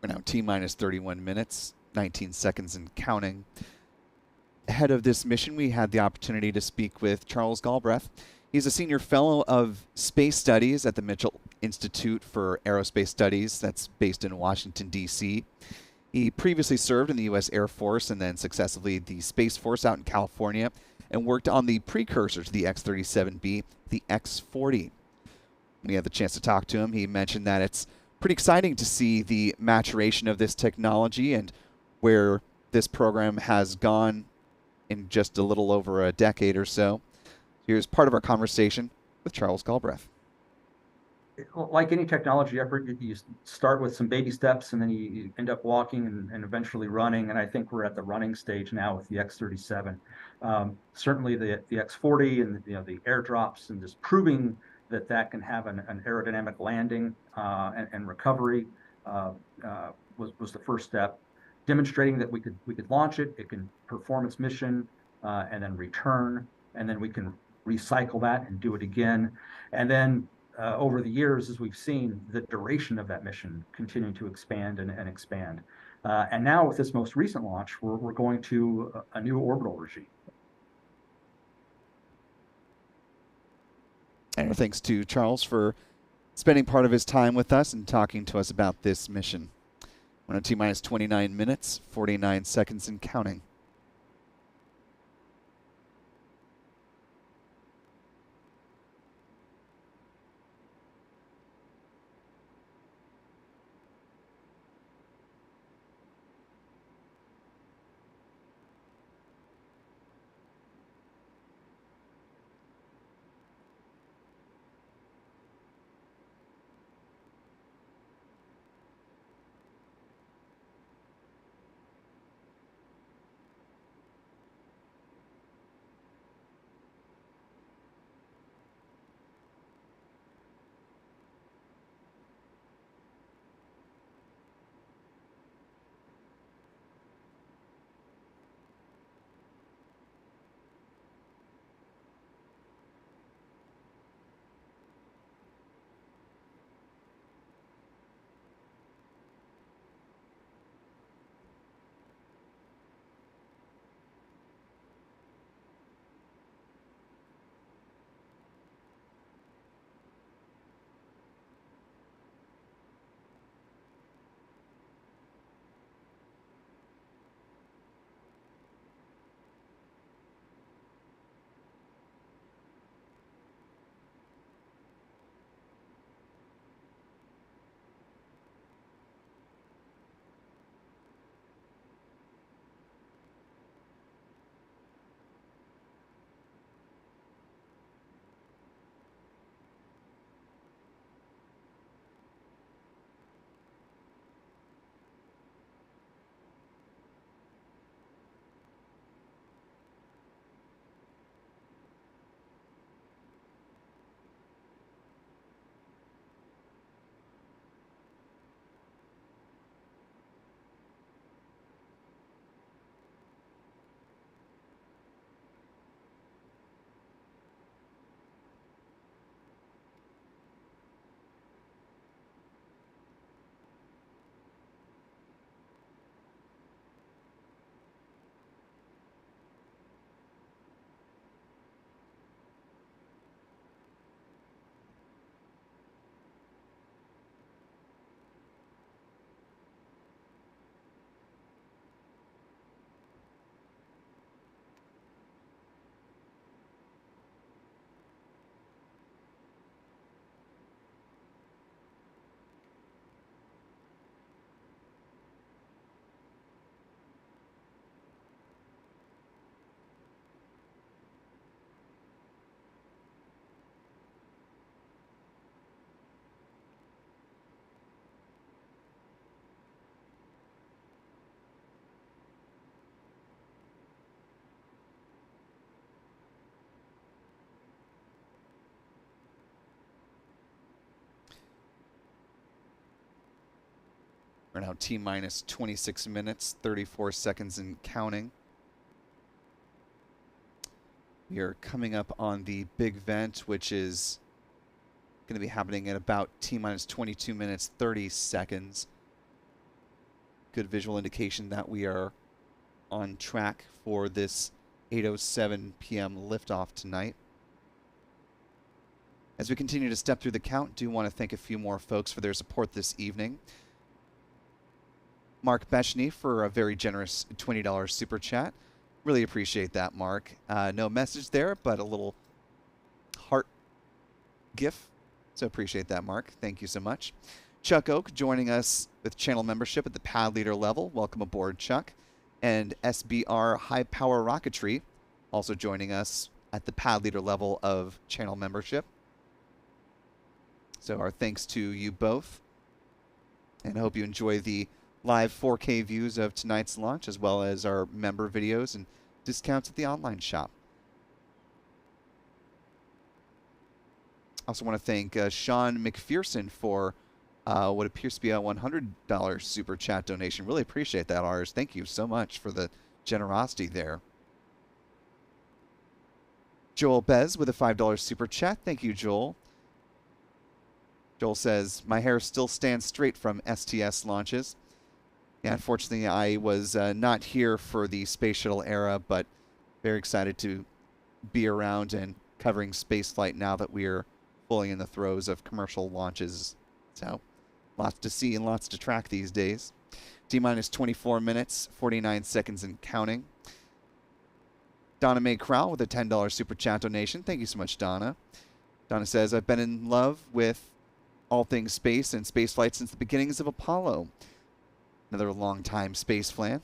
We're now T-minus 31 minutes, 19 seconds and counting. Ahead of this mission, we had the opportunity to speak with Charles Galbraith. He's a senior fellow of space studies at the Mitchell Institute for Aerospace Studies that's based in Washington, D.C. He previously served in the U.S. Air Force and then successively the Space Force out in California and worked on the precursor to the X-37B, the X-40. When we had the chance to talk to him, he mentioned that it's pretty exciting to see the maturation of this technology and where this program has gone in just a little over a decade or so. Here's part of our conversation with Charles Galbraith. Like any technology effort, you start with some baby steps and then you end up walking and eventually running. And I think we're at the running stage now with the X-37. Certainly the X-40 and the airdrops and just proving that can have an aerodynamic landing and recovery was the first step. Demonstrating that we could launch it, it can perform its mission and then return, and then we can recycle that and do it again. And then over the years, as we've seen, the duration of that mission continuing to expand and expand. And now with this most recent launch, we're going to a new orbital regime. And thanks to Charles for spending part of his time with us and talking to us about this mission. We're on T-minus 29 minutes, 49 seconds and counting. We're now T-minus 26 minutes, 34 seconds and counting. We are coming up on the big vent, which is going to be happening at about T-minus 22 minutes, 30 seconds. Good visual indication that we are on track for this 8:07 p.m. liftoff tonight. As we continue to step through the count, do want to thank a few more folks for their support this evening. Mark Bechny for a very generous $20 super chat. Really appreciate that, Mark. No message there, but a little heart gif. So appreciate that, Mark. Thank you so much. Chuck Oak joining us with channel membership at the pad leader level. Welcome aboard, Chuck. And SBR High Power Rocketry also joining us at the pad leader level of channel membership. So our thanks to you both. And I hope you enjoy the live 4K views of tonight's launch, as well as our member videos and discounts at the online shop. I also want to thank Sean McPherson for what appears to be a $100 super chat donation. Really appreciate that, Ars. Thank you so much for the generosity there. Joel Bez with a $5 super chat. Thank you, Joel. Joel says, my hair still stands straight from STS launches. Yeah, unfortunately, I was not here for the space shuttle era, but very excited to be around and covering spaceflight now that we're fully in the throes of commercial launches. So, lots to see and lots to track these days. T-minus 24 minutes, 49 seconds and counting. Donna Mae Crowell with a $10 super chat donation. Thank you so much, Donna. Donna says, I've been in love with all things space and spaceflight since the beginnings of Apollo. Another long-time space fan.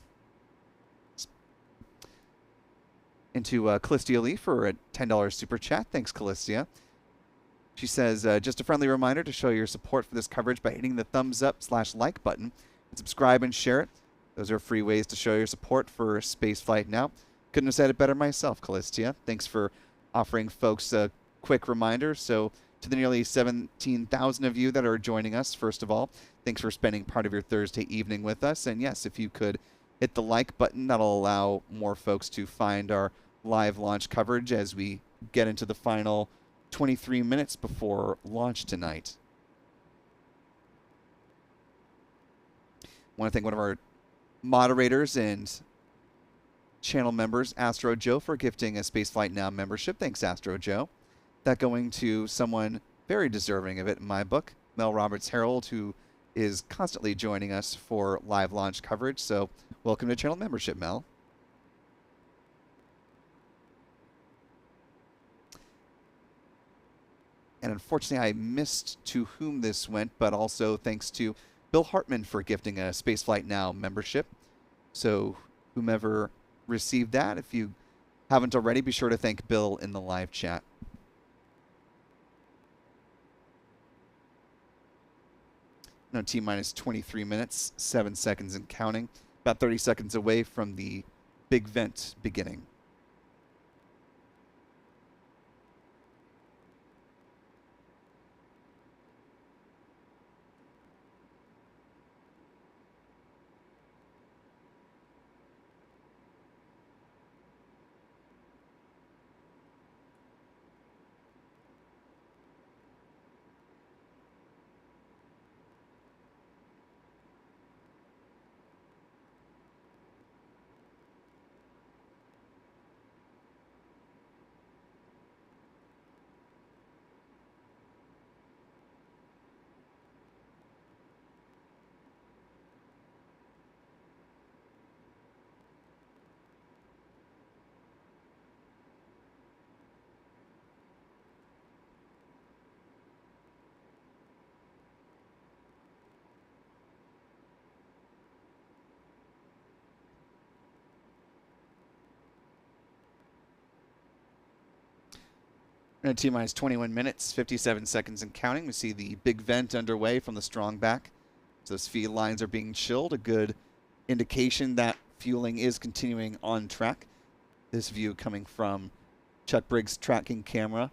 Into Callistia Lee for a $10 super chat. Thanks, Callistia. She says, just a friendly reminder to show your support for this coverage by hitting the thumbs up/like button and subscribe and share it. Those are free ways to show your support for spaceflight now. Couldn't have said it better myself, Callistia. Thanks for offering folks a quick reminder. So to the nearly 17,000 of you that are joining us, first of all, thanks for spending part of your Thursday evening with us. And yes, if you could hit the like button, that'll allow more folks to find our live launch coverage as we get into the final 23 minutes before launch tonight. I want to thank one of our moderators and channel members, Astro Joe, for gifting a Spaceflight Now membership. Thanks, Astro Joe. That going to someone very deserving of it in my book, Mel Roberts Harold, who is constantly joining us for live launch coverage. So welcome to channel membership, Mel. And unfortunately, I missed to whom this went, but also thanks to Bill Hartman for gifting a Spaceflight Now membership. So whomever received that, if you haven't already, be sure to thank Bill in the live chat. Now T-minus 23 minutes, 7 seconds and counting. About 30 seconds away from the big vent beginning. And T-minus 21 minutes, 57 seconds and counting. We see the big vent underway from the Strongback. So those feed lines are being chilled, a good indication that fueling is continuing on track. This view coming from Chuck Briggs' tracking camera.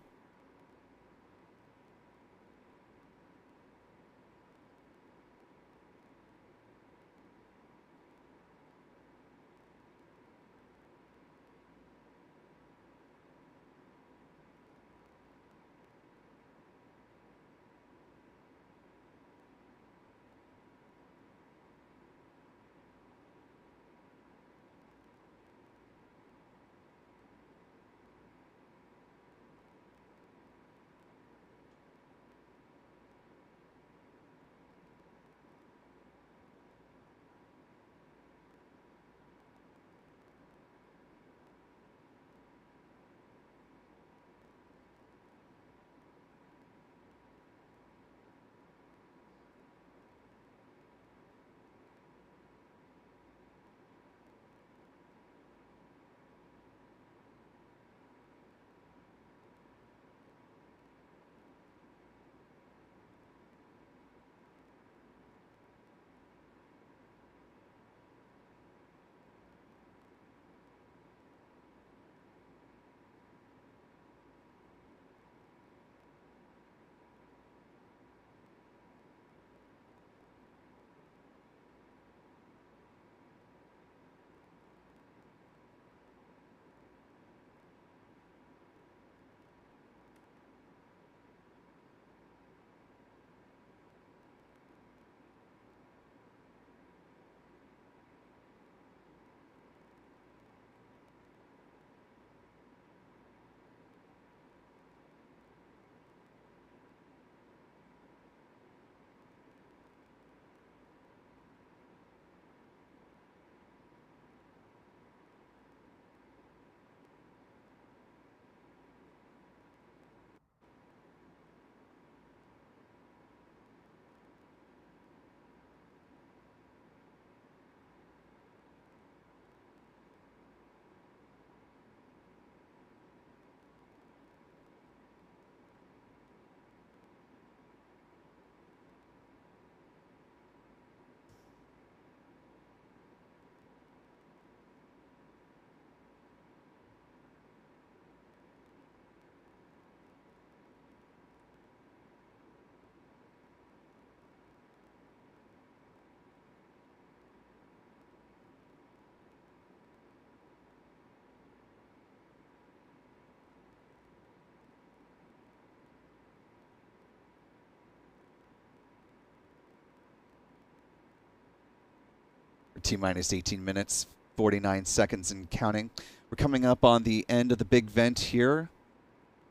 T-minus 18 minutes, 49 seconds and counting. We're coming up on the end of the big vent here.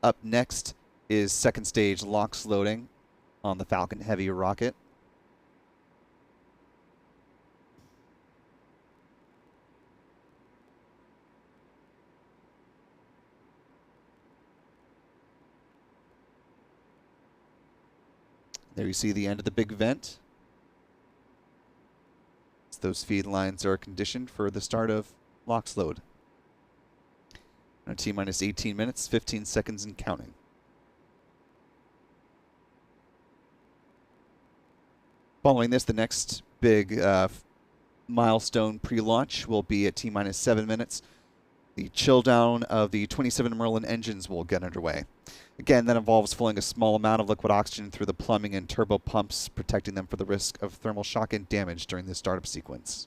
Up next is second stage LOX loading on the Falcon Heavy rocket. There you see the end of the big vent. Those feed lines are conditioned for the start of LOX load. Now T-minus 18 minutes, 15 seconds and counting. Following this, the next big milestone pre-launch will be at T-minus 7 minutes. The chill down of the 27 Merlin engines will get underway. Again, that involves flowing a small amount of liquid oxygen through the plumbing and turbo pumps, protecting them from the risk of thermal shock and damage during the startup sequence.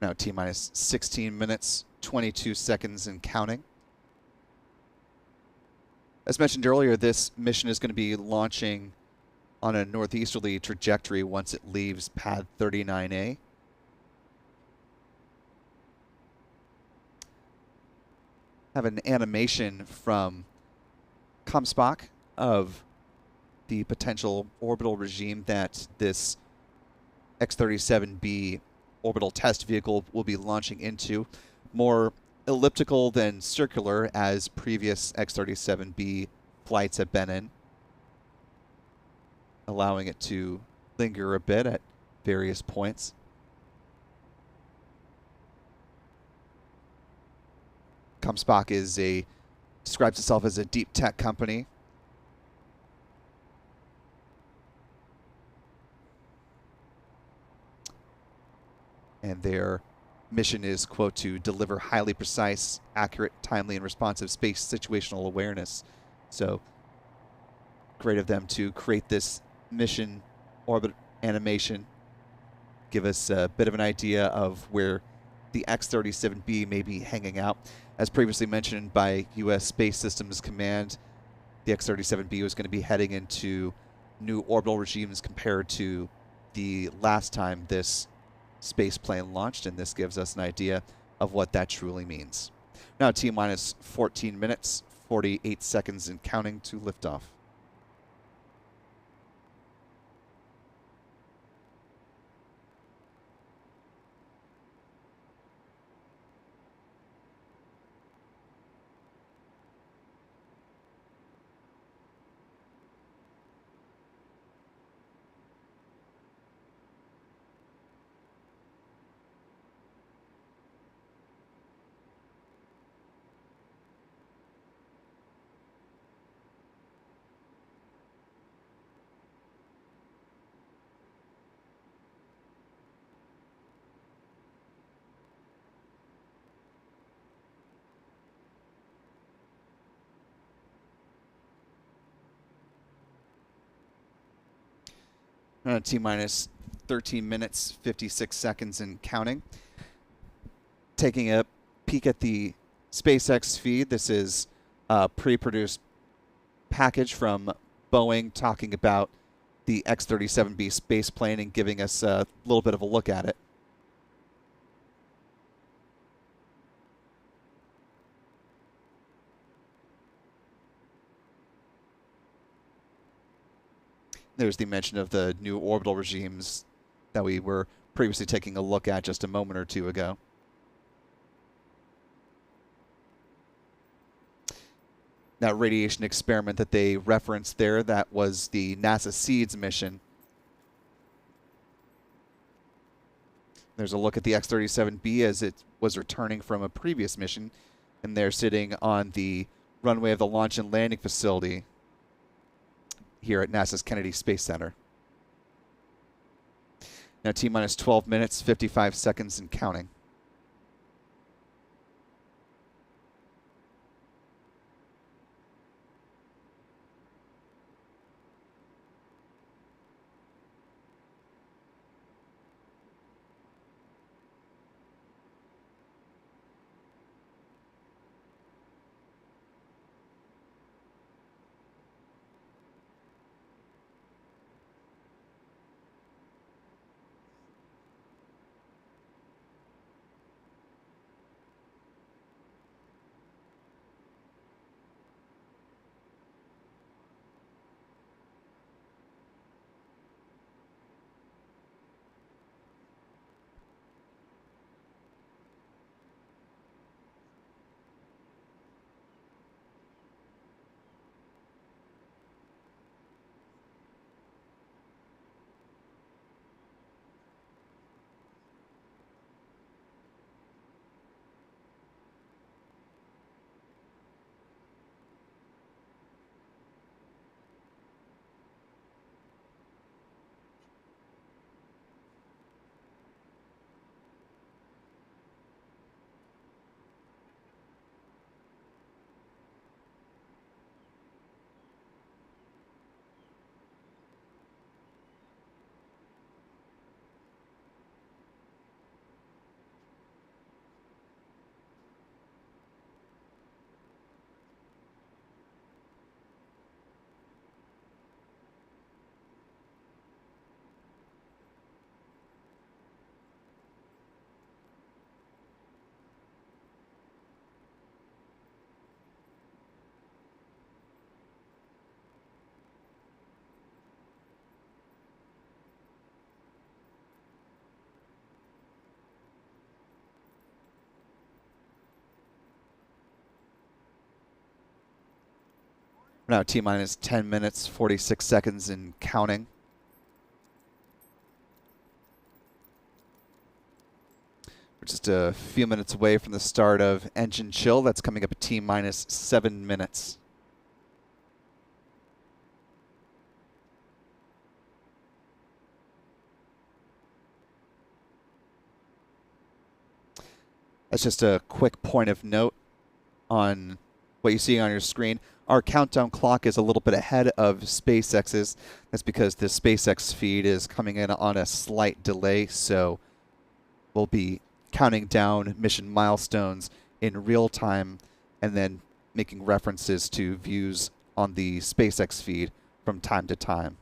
Now T-minus 16 minutes, 22 seconds and counting. As mentioned earlier, this mission is going to be launching on a northeasterly trajectory once it leaves pad 39A. Have an animation from Comspock of the potential orbital regime that this X-37B orbital test vehicle will be launching into. More elliptical than circular, as previous X-37B flights have been in, allowing it to linger a bit at various points. Comspock describes itself as a deep tech company. And their mission is, quote, to deliver highly precise, accurate, timely, and responsive space situational awareness. So great of them to create this mission orbit animation, give us a bit of an idea of where the X-37B may be hanging out. As previously mentioned by U.S. Space Systems Command, the X-37B was going to be heading into new orbital regimes compared to the last time this space plane launched, and this gives us an idea of what that truly means. Now T-minus 14 minutes, 48 seconds and counting to liftoff. T-minus 13 minutes, 56 seconds and counting. Taking a peek at the SpaceX feed. This is a pre-produced package from Boeing talking about the X-37B space plane and giving us a little bit of a look at it. There's the mention of the new orbital regimes that we were previously taking a look at just a moment or two ago. That radiation experiment that they referenced there, that was the NASA SEEDS mission. There's a look at the X-37B as it was returning from a previous mission, and they're sitting on the runway of the launch and landing facility here at NASA's Kennedy Space Center. Now T-minus 12 minutes, 55 seconds and counting. Now T-minus 10 minutes, 46 seconds and counting. We're just a few minutes away from the start of engine chill. That's coming up at T-minus 7 minutes. That's just a quick point of note on what you see on your screen. Our countdown clock is a little bit ahead of SpaceX's. That's because the SpaceX feed is coming in on a slight delay, so we'll be counting down mission milestones in real time and then making references to views on the SpaceX feed from time to time.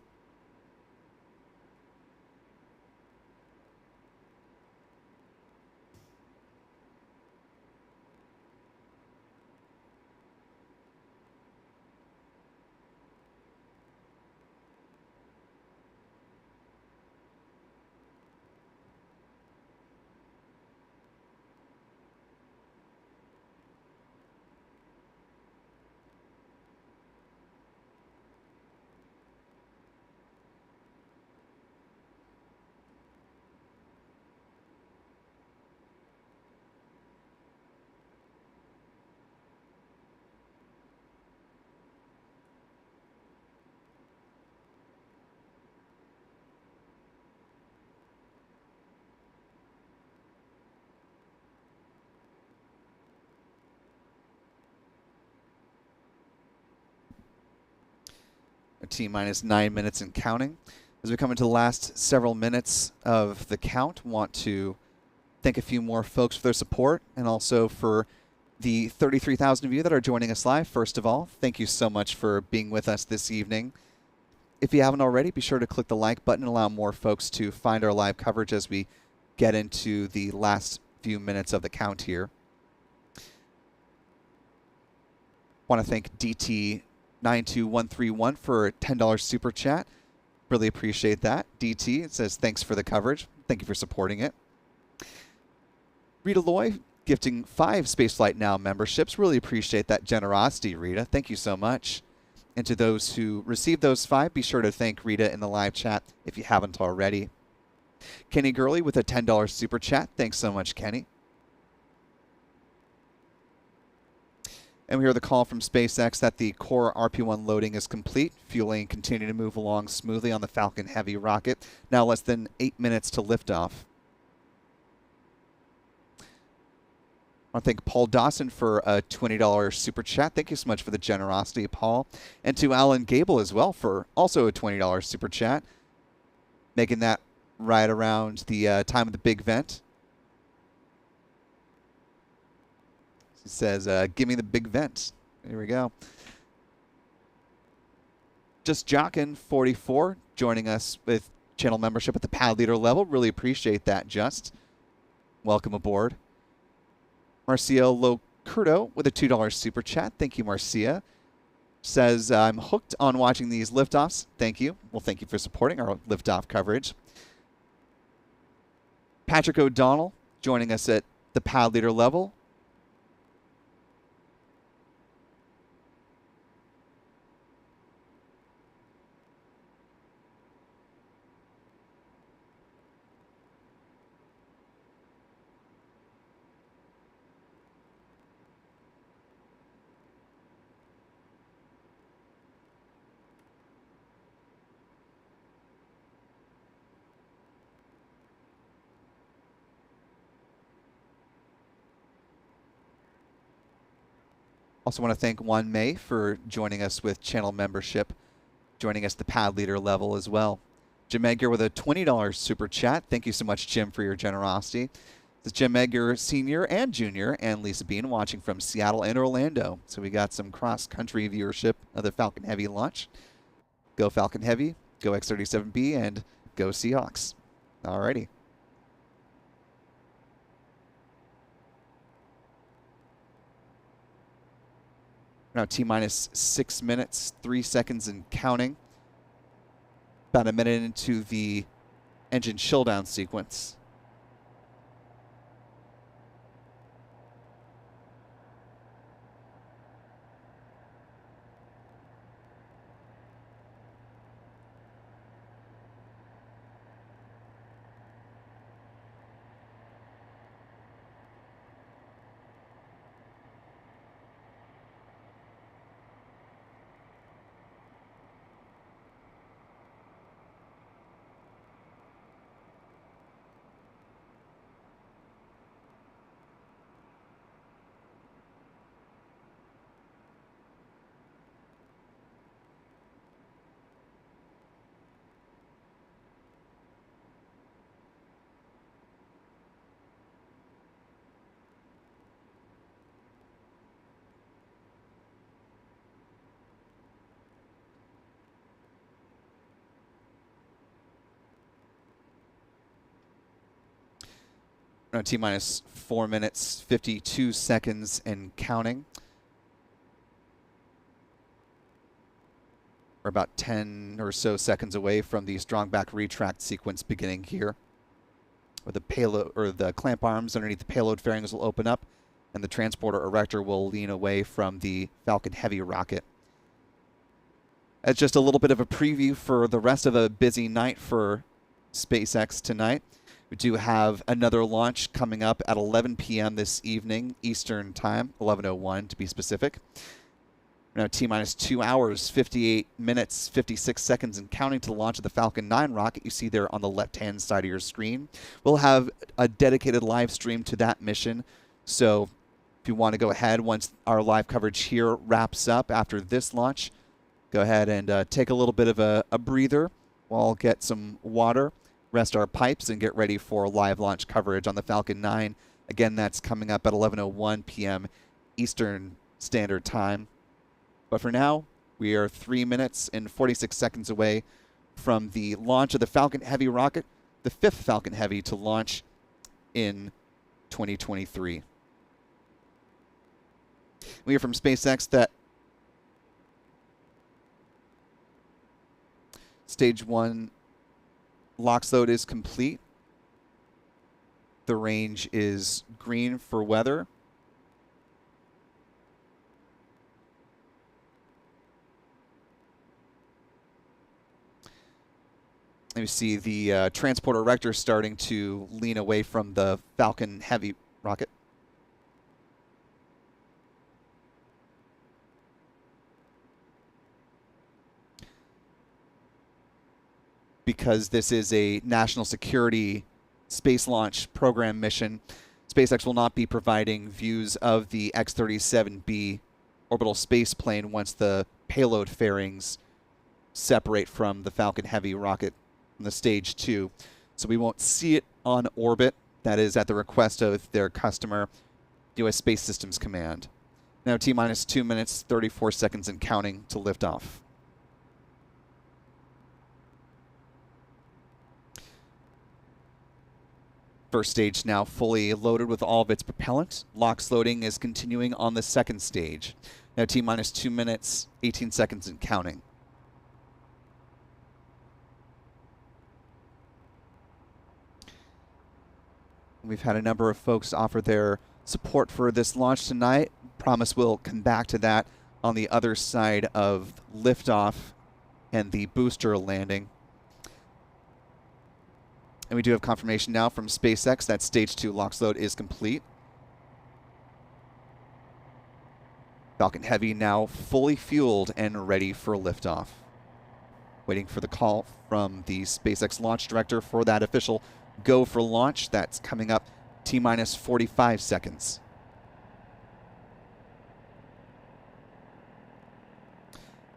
T-minus 9 minutes and counting. As we come into the last several minutes of the count, want to thank a few more folks for their support and also for The 33,000 of you that are joining us live, first of all, thank you so much for being with us this evening. If you haven't already, be sure to click the like button and allow more folks to find our live coverage as we get into the last few minutes of the count here. Want to thank DT92131 for a $10 super chat. Really appreciate that. DT, it says, thanks for the coverage. Thank you for supporting it. Rita Loy, gifting 5 Spaceflight Now memberships. Really appreciate that generosity, Rita. Thank you so much. And to those who received those 5, be sure to thank Rita in the live chat if you haven't already. Kenny Gurley with a $10 super chat. Thanks so much, Kenny. And we hear the call from SpaceX that the core RP-1 loading is complete. Fueling continuing to move along smoothly on the Falcon Heavy rocket. Now less than 8 minutes to liftoff. I want to thank Paul Dawson for a $20 super chat. Thank you so much for the generosity, Paul. And to Alan Gable as well for also a $20 super chat. Making that right around the time of the big vent. He says, give me the big vent. Here we go. Just Jockin 44 joining us with channel membership at the pad leader level. Really appreciate that, Just. Welcome aboard. Marcia Locurdo with a $2 super chat. Thank you, Marcia. Says, I'm hooked on watching these liftoffs. Thank you. Well, thank you for supporting our liftoff coverage. Patrick O'Donnell joining us at the pad leader level. Also want to thank Juan May for joining us with channel membership, joining us at the pad leader level as well. Jim Edgar with a $20 super chat. Thank you so much, Jim, for your generosity. This is Jim Edgar Sr. and Jr. and Lisa Bean watching from Seattle and Orlando. So we got some cross-country viewership of the Falcon Heavy launch. Go Falcon Heavy, go X-37B, and go Seahawks. Alrighty. Now T-minus 6 minutes, 3 seconds and counting. About a minute into the engine chill-down sequence. No, T-minus 4 minutes, 52 seconds and counting. We're about 10 or so seconds away from the Strongback retract sequence beginning here. Where the payload or the clamp arms underneath the payload fairings will open up and the transporter erector will lean away from the Falcon Heavy rocket. That's just a little bit of a preview for the rest of a busy night for SpaceX tonight. We do have another launch coming up at 11 p.m. this evening, Eastern Time, 11:01 to be specific. Now T-minus 2 hours, 58 minutes, 56 seconds and counting to the launch of the Falcon 9 rocket you see there on the left-hand side of your screen. We'll have a dedicated live stream to that mission. So if you want to go ahead, once our live coverage here wraps up after this launch, go ahead and take a little bit of a breather. We'll get some water, rest our pipes, and get ready for live launch coverage on the Falcon 9. Again, that's coming up at 11:01 p.m. Eastern Standard Time. But for now, we are 3 minutes and 46 seconds away from the launch of the Falcon Heavy rocket, the 5th Falcon Heavy to launch in 2023. We hear from SpaceX that Stage 1 LOX load is complete. The range is green for weather. And we see the transporter erector starting to lean away from the Falcon Heavy rocket. Because this is a national security space launch program mission, SpaceX will not be providing views of the X-37B orbital space plane once the payload fairings separate from the Falcon Heavy rocket from the Stage 2. So we won't see it on orbit. That is at the request of their customer, U.S. Space Systems Command. Now T-minus 2 minutes, 34 seconds and counting to liftoff. First stage now fully loaded with all of its propellant. LOX loading is continuing on the second stage. Now T-minus 2 minutes, 18 seconds and counting. We've had a number of folks offer their support for this launch tonight. Promise we'll come back to that on the other side of liftoff and the booster landing. And we do have confirmation now from SpaceX that Stage 2 LOX load is complete. Falcon Heavy now fully fueled and ready for liftoff. Waiting for the call from the SpaceX launch director for that official go for launch. That's coming up T-minus 45 seconds.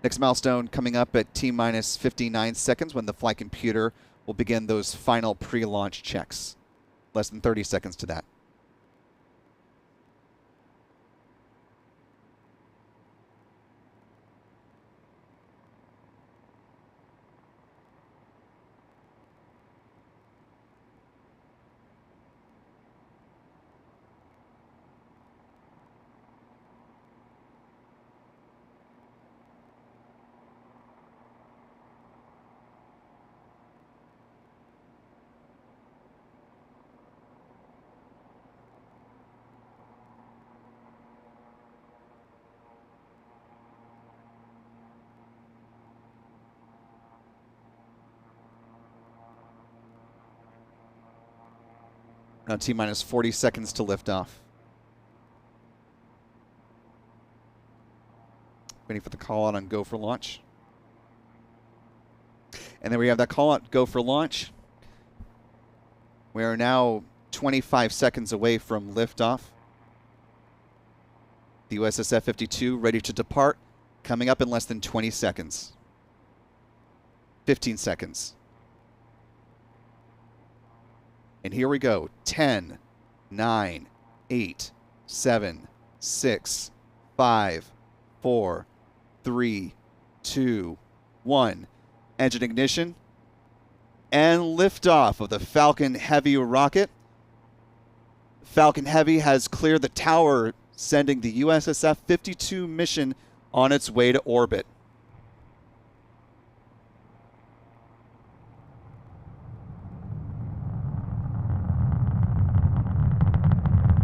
Next milestone coming up at T-minus 59 seconds when the flight computer will begin those final pre-launch checks. Less than 30 seconds to that. Now T-minus 40 seconds to liftoff. Waiting for the call out on go for launch. And then we have that call out go for launch. We are now 25 seconds away from liftoff. The USS F-52 ready to depart, coming up in less than 20 seconds. 15 seconds. And here we go. 10, 9, 8, 7, 6, 5, 4, 3, 2, 1. Engine ignition. And liftoff of the Falcon Heavy rocket. Falcon Heavy has cleared the tower, sending the USS F-52 mission on its way to orbit.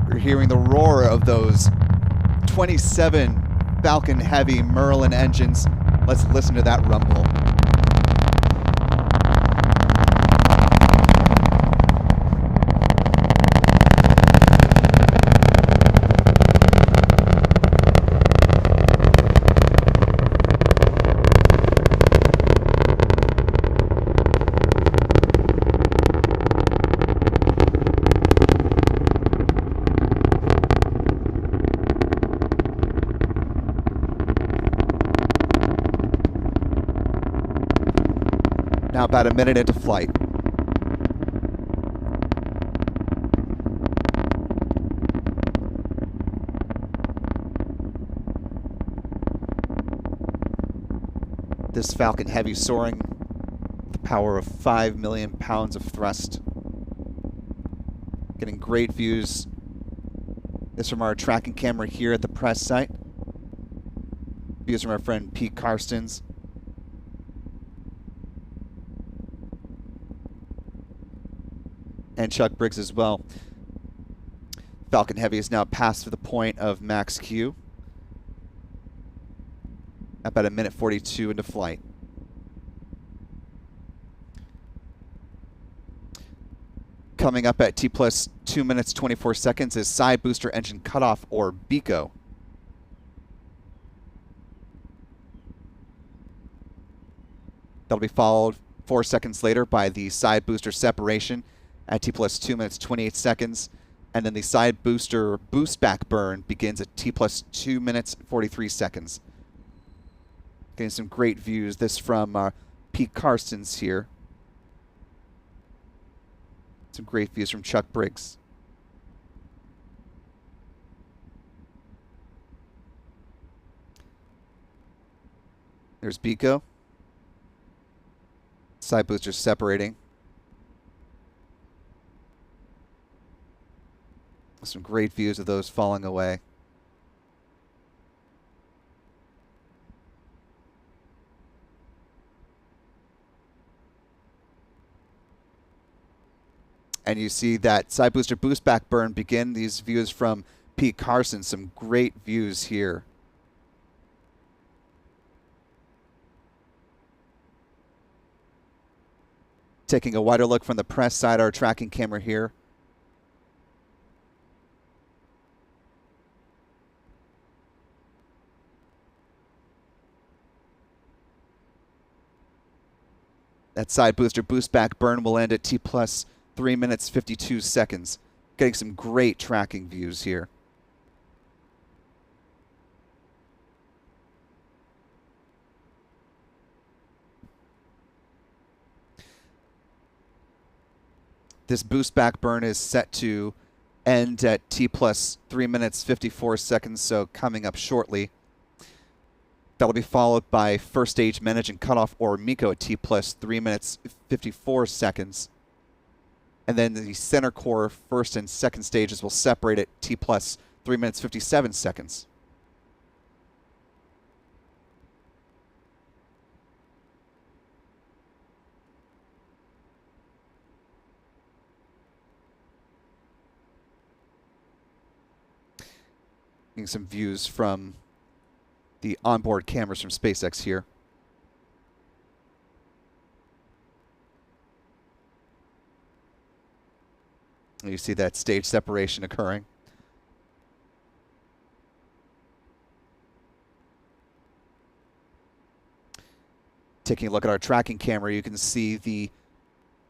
We're hearing the roar of those 27 Falcon Heavy Merlin engines. Let's listen to that rumble. Now about a minute into flight. This Falcon Heavy soaring with the power of 5 million pounds of thrust. Getting great views. This from our tracking camera here at the press site. Views from our friend Pete Karstens. And Chuck Briggs as well. Falcon Heavy is now passed to the point of max Q. About 1:42 into flight. Coming up at T plus 2 minutes 24 seconds is side booster engine cutoff, or BECO. That'll be followed 4 seconds later by the side booster separation at T plus 2 minutes 28 seconds. And then the side booster boost back burn begins at T plus 2 minutes 43 seconds. Getting some great views. This from Pete Karstens here. Some great views from Chuck Briggs. There's BECO. Side boosters separating. Some great views of those falling away. And you see that side booster boost back burn begin. These views from Pete Carson. Some great views here. Taking a wider look from the press side, our tracking camera here. That side booster boost back burn will end at T plus 3 minutes 52 seconds. Getting some great tracking views here. This boost back burn is set to end at T plus 3 minutes 54 seconds, so coming up shortly. That'll be followed by first stage managing cutoff, or MECO, at T plus 3 minutes 54 seconds. And then the center core first and second stages will separate at T plus 3 minutes 57 seconds. Getting some views from the onboard cameras from SpaceX here. You see that stage separation occurring. Taking a look at our tracking camera, you can see the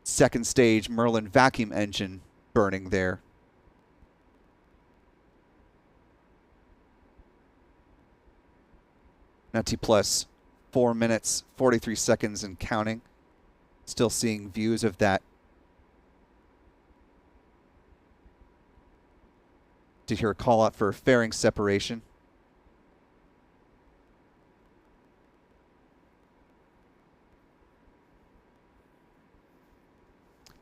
second stage Merlin vacuum engine burning there. Now T plus 4 minutes 43 seconds and counting. Still seeing views of that. Did hear a call out for fairing separation.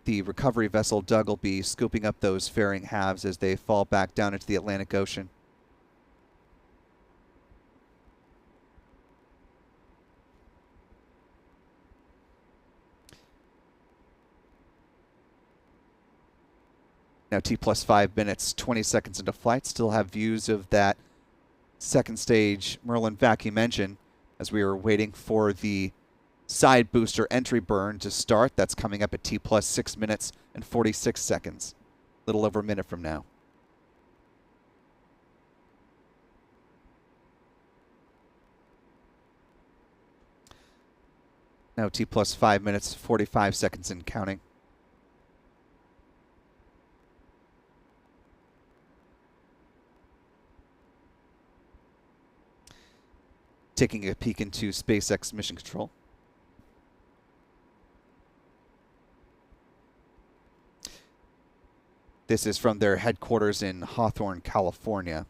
The recovery vessel Doug will be scooping up those fairing halves as they fall back down into the Atlantic Ocean. Now T plus 5 minutes, 20 seconds into flight. Still have views of that second stage Merlin vacuum engine as we are waiting for the side booster entry burn to start. That's coming up at T plus 6 minutes and 46 seconds. A little over a minute from now. Now T plus 5 minutes, 45 seconds and counting. Taking a peek into SpaceX mission control. This is from their headquarters in Hawthorne, California.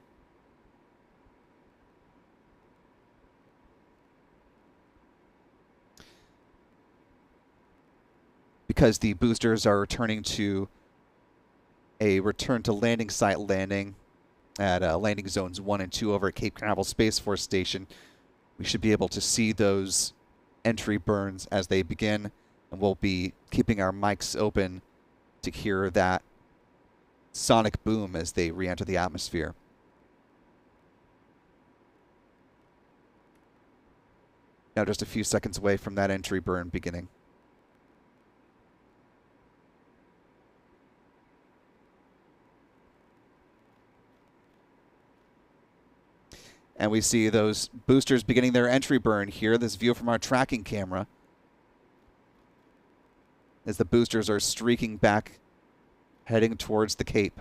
because the boosters are returning to a return to landing site landing at landing zones 1 and 2 over at Cape Canaveral Space Force Station. We should be able to see those entry burns as they begin, and we'll be keeping our mics open to hear that sonic boom as they re-enter the atmosphere. Now just a few seconds away from that entry burn beginning. And we see those boosters beginning their entry burn here. This view from our tracking camera as the boosters are streaking back, heading towards the Cape.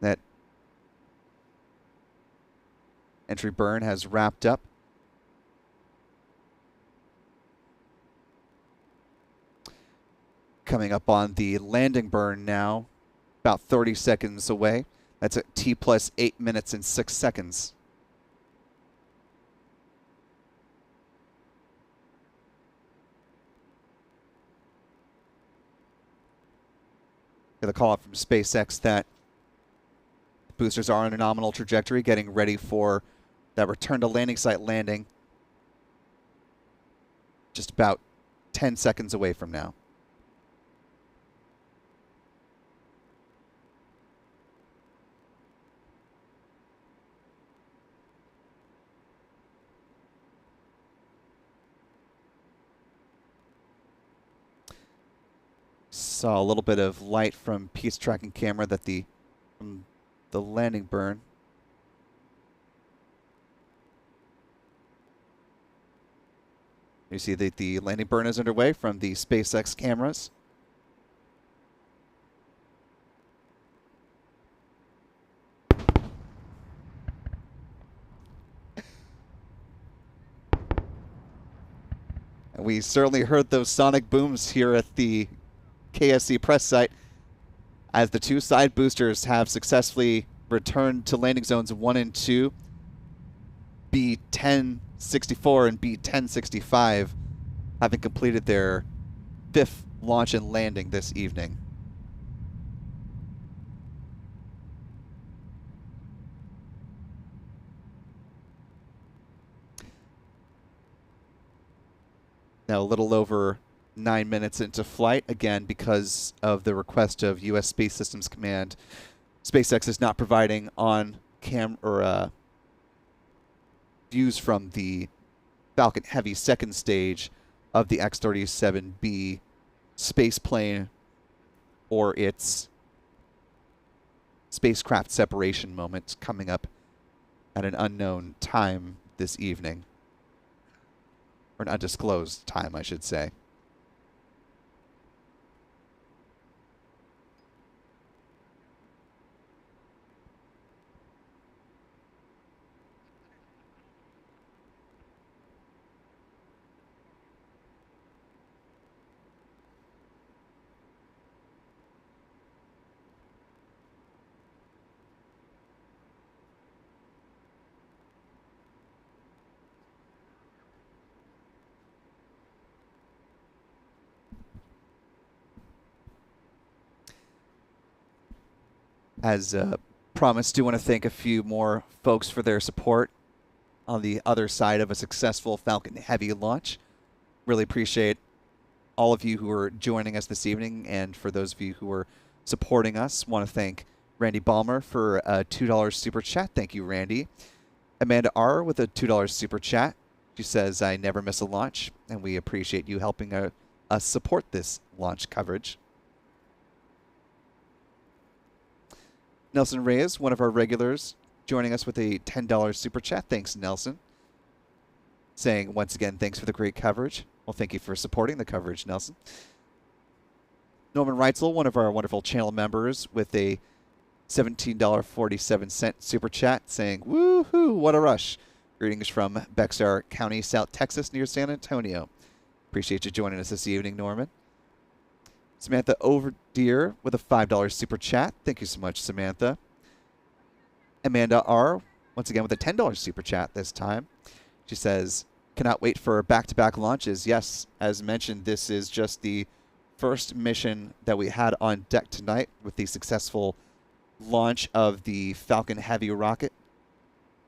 That entry burn has wrapped up. Coming up on the landing burn now, about 30 seconds away. That's at T plus 8 minutes and 6 seconds. Get a call out from SpaceX that boosters are on a nominal trajectory, getting ready for that return to landing site landing. Just about 10 seconds away from now. Saw a little bit of light from Pete's tracking camera that from the landing burn. You see that the landing burn is underway from the SpaceX cameras. And we certainly heard those sonic booms here at the KSC press site as the two side boosters have successfully returned to landing zones 1 and 2. B-1064 and B-1065 having completed their 5th launch and landing this evening. Now a little over 9 minutes into flight, again because of the request of U.S. Space Systems Command. SpaceX is not providing on-camera views from the Falcon Heavy second stage of the X-37B spaceplane or its spacecraft separation moment coming up at an unknown time this evening. Or an undisclosed time, I should say. As promised, do want to thank a few more folks for their support on the other side of a successful Falcon Heavy launch. Really appreciate all of you who are joining us this evening, and for those of you who are supporting us, want to thank Randy Balmer for a $2 super chat. Thank you, Randy. Amanda R. with a $2 super chat. She says, I never miss a launch, and we appreciate you helping us support this launch coverage. Nelson Reyes, one of our regulars, joining us with a $10 super chat. Thanks, Nelson. Saying, once again, thanks for the great coverage. Well, thank you for supporting the coverage, Nelson. Norman Reitzel, one of our wonderful channel members, with a $17.47 super chat, saying, woohoo, what a rush. Greetings from Bexar County, South Texas, near San Antonio. Appreciate you joining us this evening, Norman. Samantha Overdeer with a $5 super chat. Thank you so much, Samantha. Amanda R., once again with a $10 super chat this time. She says, cannot wait for back-to-back launches. Yes, as mentioned, this is just the first mission that we had on deck tonight with the successful launch of the Falcon Heavy rocket.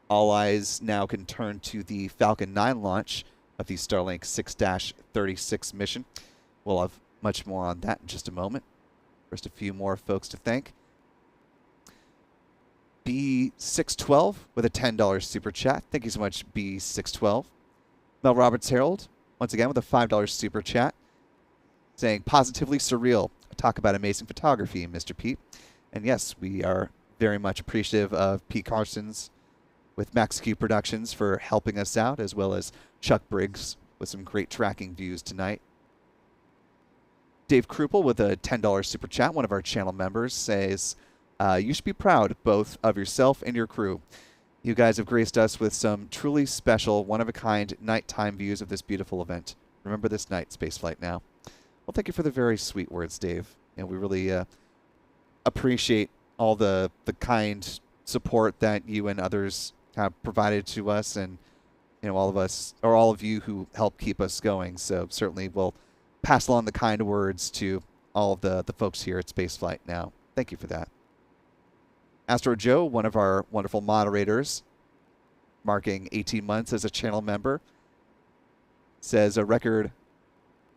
All eyes now can turn to the Falcon 9 launch of the Starlink 6-36 mission. We'll have much more on that in just a moment. First, a few more folks to thank. B612 with a $10 super chat. Thank you so much, B612. Mel Roberts Harold, once again with a $5 super chat, saying positively surreal. Talk about amazing photography, Mr. Pete. And yes, we are very much appreciative of Pete Carson's with MaxQ Productions for helping us out, as well as Chuck Briggs with some great tracking views tonight. Dave Krupel with a $10 super chat, one of our channel members, says, you should be proud both of yourself and your crew. You guys have graced us with some truly special, one-of-a-kind nighttime views of this beautiful event. Remember this night, Spaceflight Now. Well, thank you for the very sweet words, Dave. And we really appreciate all the kind support that you and others have provided to us, and all of us, or all of you who help keep us going. So certainly we'll pass along the kind words to all of the folks here at Spaceflight Now. Thank you for that. Astro Joe, one of our wonderful moderators, marking 18 months as a channel member, says a record,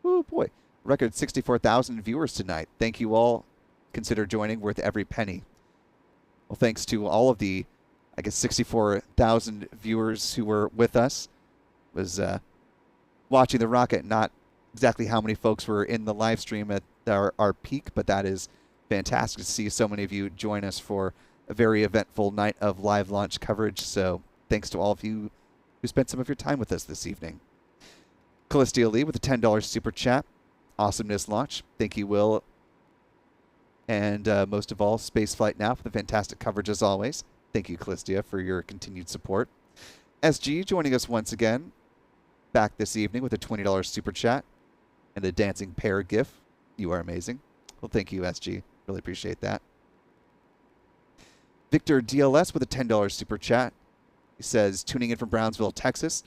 oh boy, record 64,000 viewers tonight. Thank you all. Consider joining, worth every penny. Well, thanks to all of the, I guess, 64,000 viewers who were with us. Was watching the rocket. Not exactly how many folks were in the live stream at our peak, but that is fantastic to see so many of you join us for a very eventful night of live launch coverage. So thanks to all of you who spent some of your time with us this evening. Callistia Lee with a $10 super chat. Awesomeness launch. Thank you, Will. And most of all, Spaceflight Now for the fantastic coverage as always. Thank you, Callistia, for your continued support. SG joining us once again, back this evening with a $20 super chat and a dancing pear gif. You are amazing. Well, thank you, SG. Really appreciate that. Victor DLS with a $10 super chat. He says, tuning in from Brownsville, Texas.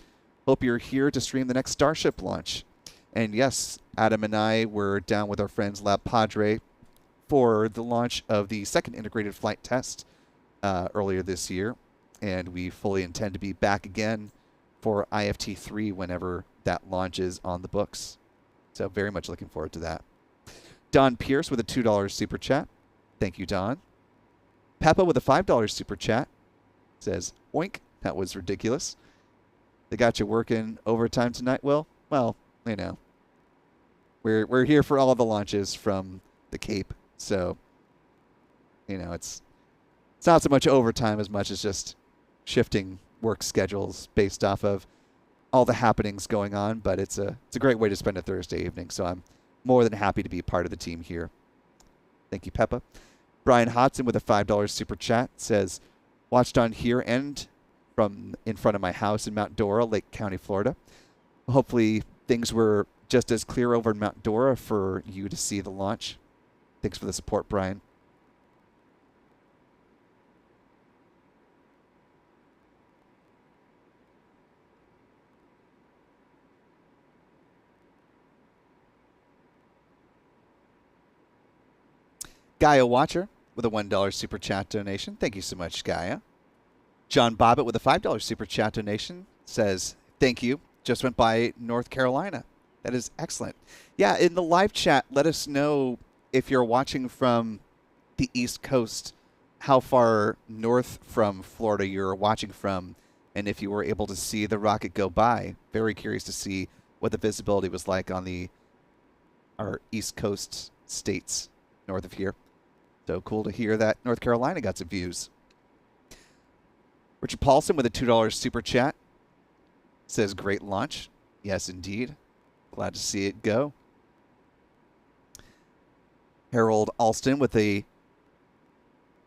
Hope you're here to stream the next Starship launch. And yes, Adam and I were down with our friends Lab Padre for the launch of the second integrated flight test earlier this year. And we fully intend to be back again for IFT3 whenever that launches on the books. So very much looking forward to that. Don Pierce with a $2 super chat. Thank you, Don. Peppa with a $5 super chat. Says, oink, that was ridiculous. They got you working overtime tonight, Will? Well, you know, we're here for all the launches from the Cape. So, you know, it's not so much overtime as much as just shifting work schedules based off of all the happenings going on. But it's a great way to spend a Thursday evening. So I'm more than happy to be part of the team here. Thank you, Peppa. Brian Hodson with a $5 super chat says, watched on here and from in front of my house in Mount Dora, Lake County, Florida. Hopefully things were just as clear over in Mount Dora for you to see the launch. Thanks for the support, Brian. Gaia Watcher with a $1 super chat donation. Thank you so much, Gaia. John Bobbitt with a $5 super chat donation says, thank you. Just went by North Carolina. That is excellent. Yeah, in the live chat, let us know if you're watching from the East Coast, how far north from Florida you're watching from, and if you were able to see the rocket go by. Very curious to see what the visibility was like on our East Coast states north of here. So cool to hear that North Carolina got some views. Richard Paulson with a $2 super chat says, great launch. Yes, indeed. Glad to see it go. Harold Alston with a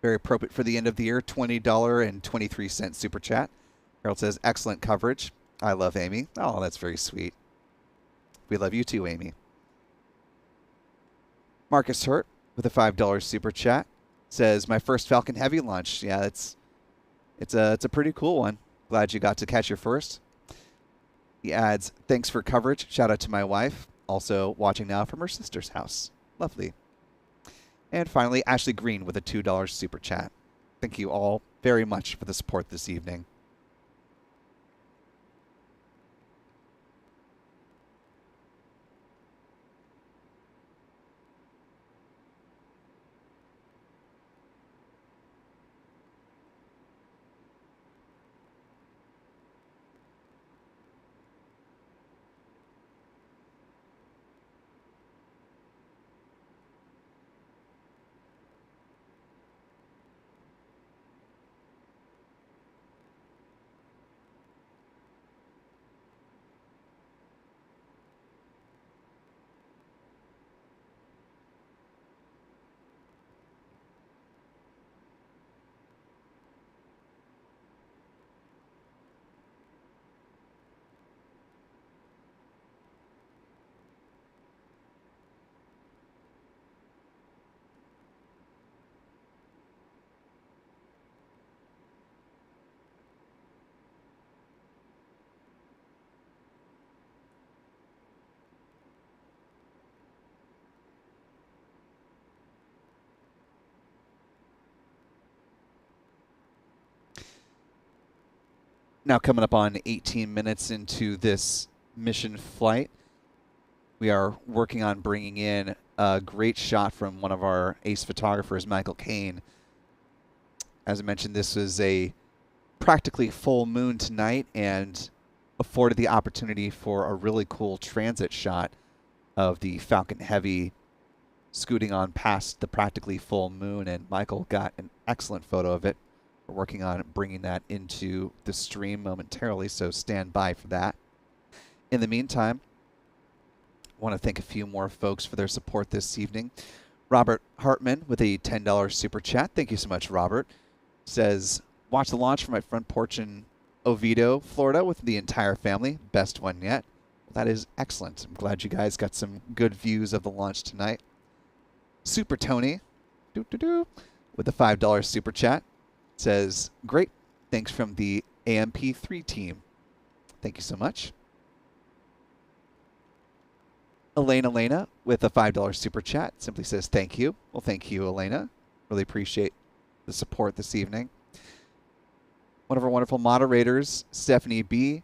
very appropriate for the end of the year $20.23 super chat. Harold says, excellent coverage. I love Amy. Oh, that's very sweet. We love you too, Amy. Marcus Hurt with a $5 super chat says, my first Falcon Heavy launch. Yeah, It's a pretty cool one. Glad you got to catch your first. He adds, thanks for coverage. Shout out to my wife, also watching now from her sister's house. Lovely. And finally, Ashley Green with a $2 super chat. Thank you all very much for the support this evening. Now coming up on 18 minutes into this mission flight, we are working on bringing in a great shot from one of our ace photographers, Michael Caine. As I mentioned, this was a practically full moon tonight and afforded the opportunity for a really cool transit shot of the Falcon Heavy scooting on past the practically full moon, and Michael got an excellent photo of it. We're working on bringing that into the stream momentarily, so stand by for that. In the meantime, I want to thank a few more folks for their support this evening. Robert Hartman with a $10 super chat. Thank you so much, Robert. Says, watch the launch from my front porch in Oviedo, Florida with the entire family. Best one yet. Well, that is excellent. I'm glad you guys got some good views of the launch tonight. Super Tony with a $5 super chat. Says, great. Thanks from the AMP3 team. Thank you so much. Elena with a $5 super chat simply says thank you. Well, thank you, Elena. Really appreciate the support this evening. One of our wonderful moderators, Stephanie B,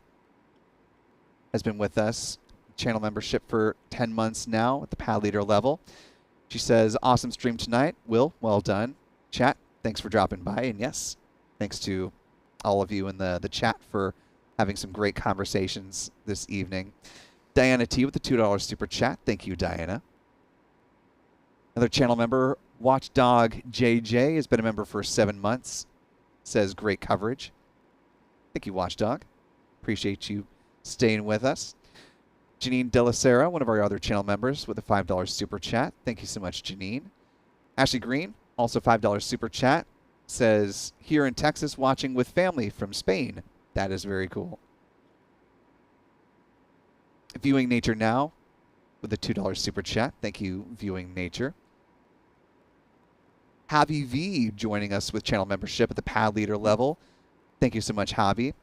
has been with us, channel membership for 10 months now at the pad leader level. She says, awesome stream tonight. Will, well done. Chat, thanks for dropping by. And yes, thanks to all of you in the chat for having some great conversations this evening. Diana T with the $2 super chat. Thank you, Diana. Another channel member, Watchdog JJ, has been a member for 7 months. Says great coverage. Thank you, Watchdog. Appreciate you staying with us. Janine Delasera, one of our other channel members, with a $5 super chat. Thank you so much, Janine. Ashley Green, also $5 super chat, says, here in Texas watching with family from Spain. That is very cool. Viewing Nature Now with a $2 super chat. Thank you, Viewing Nature. Javi V joining us with channel membership at the pad leader level. Thank you so much, Javi.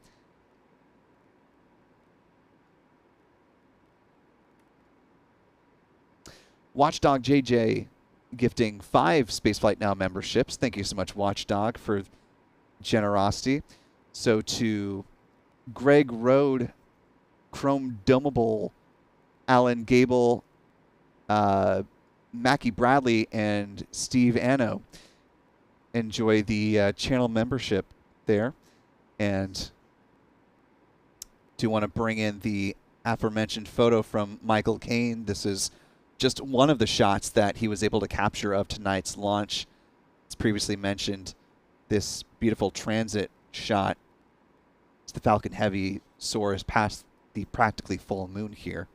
Watchdog JJ gifting 5 Spaceflight Now memberships. Thank you so much, Watchdog, for generosity. So to Greg Road, Chrome Domable, Alan Gable, Mackie Bradley, and Steve Anno, enjoy the channel membership there. And do want to bring in the aforementioned photo from Michael Caine. This is just one of the shots that he was able to capture of tonight's launch. As previously mentioned, this beautiful transit shot as the Falcon Heavy soars past the practically full moon here.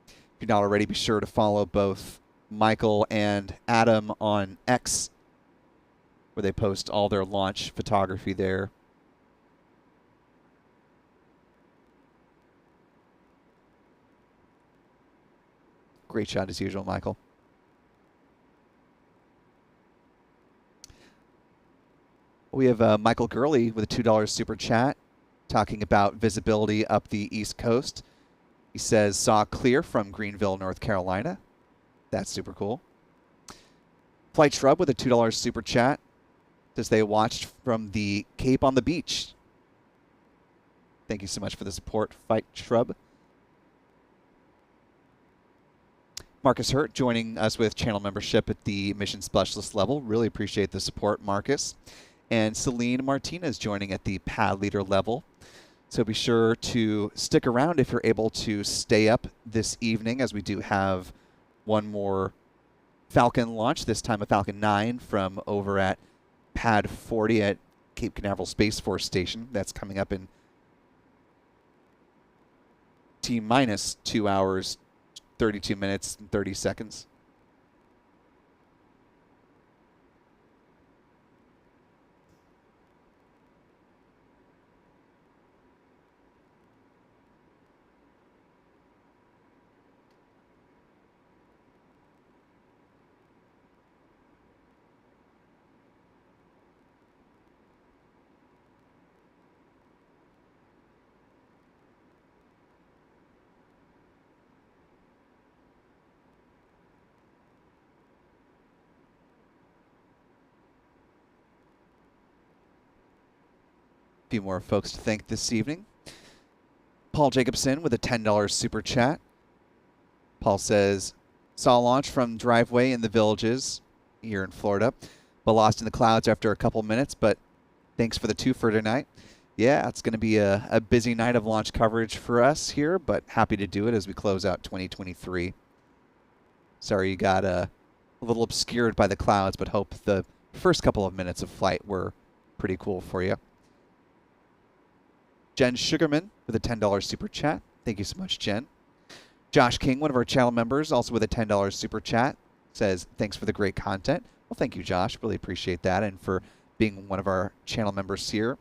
If you're not already, be sure to follow both Michael and Adam on X, where they post all their launch photography there. Great shot as usual, Michael. We have Michael Gurley with a $2 super chat talking about visibility up the East Coast. He says, saw clear from Greenville, North Carolina. That's super cool. Flight Shrub with a $2 super chat says they watched from the Cape on the beach. Thank you so much for the support, Flight Shrub. Marcus Hurt joining us with channel membership at the mission specialist level. Really appreciate the support, Marcus. And Celine Martinez joining at the pad leader level. So be sure to stick around if you're able to stay up this evening, as we do have one more Falcon launch, this time a Falcon 9 from over at pad 40 at Cape Canaveral Space Force Station. That's coming up in T-minus 2 hours, 32 minutes and 30 seconds. Few more folks to thank this evening. Paul Jacobson with a $10 super chat. Paul says, saw launch from driveway in the Villages here in Florida, but lost in the clouds after a couple minutes, but thanks for the twofer tonight. Yeah, it's going to be a busy night of launch coverage for us here, but happy to do it as we close out 2023. Sorry you got a little obscured by the clouds, but hope the first couple of minutes of flight were pretty cool for you. Jen Sugarman with a $10 super chat. Thank you so much, Jen. Josh King, one of our channel members, also with a $10 super chat, says, thanks for the great content. Well, thank you, Josh. Really appreciate that, and for being one of our channel members here.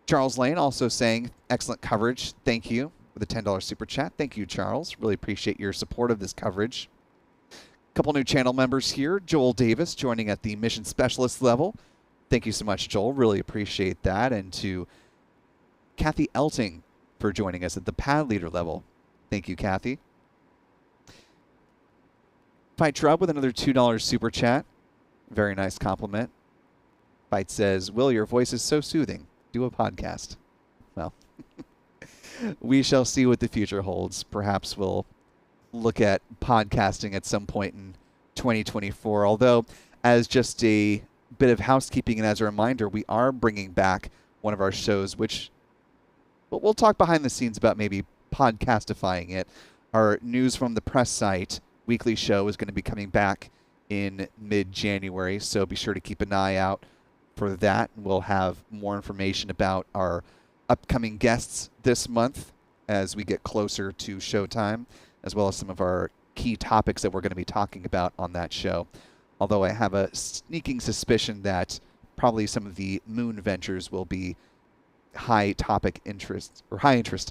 Charles Lane also saying, excellent coverage. Thank you, with a $10 super chat. Thank you, Charles. Really appreciate your support of this coverage. A couple new channel members here. Joel Davis joining at the mission specialist level. Thank you so much, Joel. Really appreciate that. And to Kathy Elting for joining us at the pad leader level. Thank you, Kathy. Fight Trub with another $2 super chat. Very nice compliment. Fight says, Will, your voice is so soothing. Do a podcast. Well, we shall see what the future holds. Perhaps we'll look at podcasting at some point in 2024. Although, as just a bit of housekeeping and as a reminder, we are bringing back one of our shows, which we'll talk behind the scenes about maybe podcastifying it. Our News from the Press site weekly show is going to be coming back in mid-January, so be sure to keep an eye out for that. We'll have more information about our upcoming guests this month as we get closer to showtime, as well as some of our key topics that we're going to be talking about on that show. Although I have a sneaking suspicion that probably some of the moon ventures will be high interest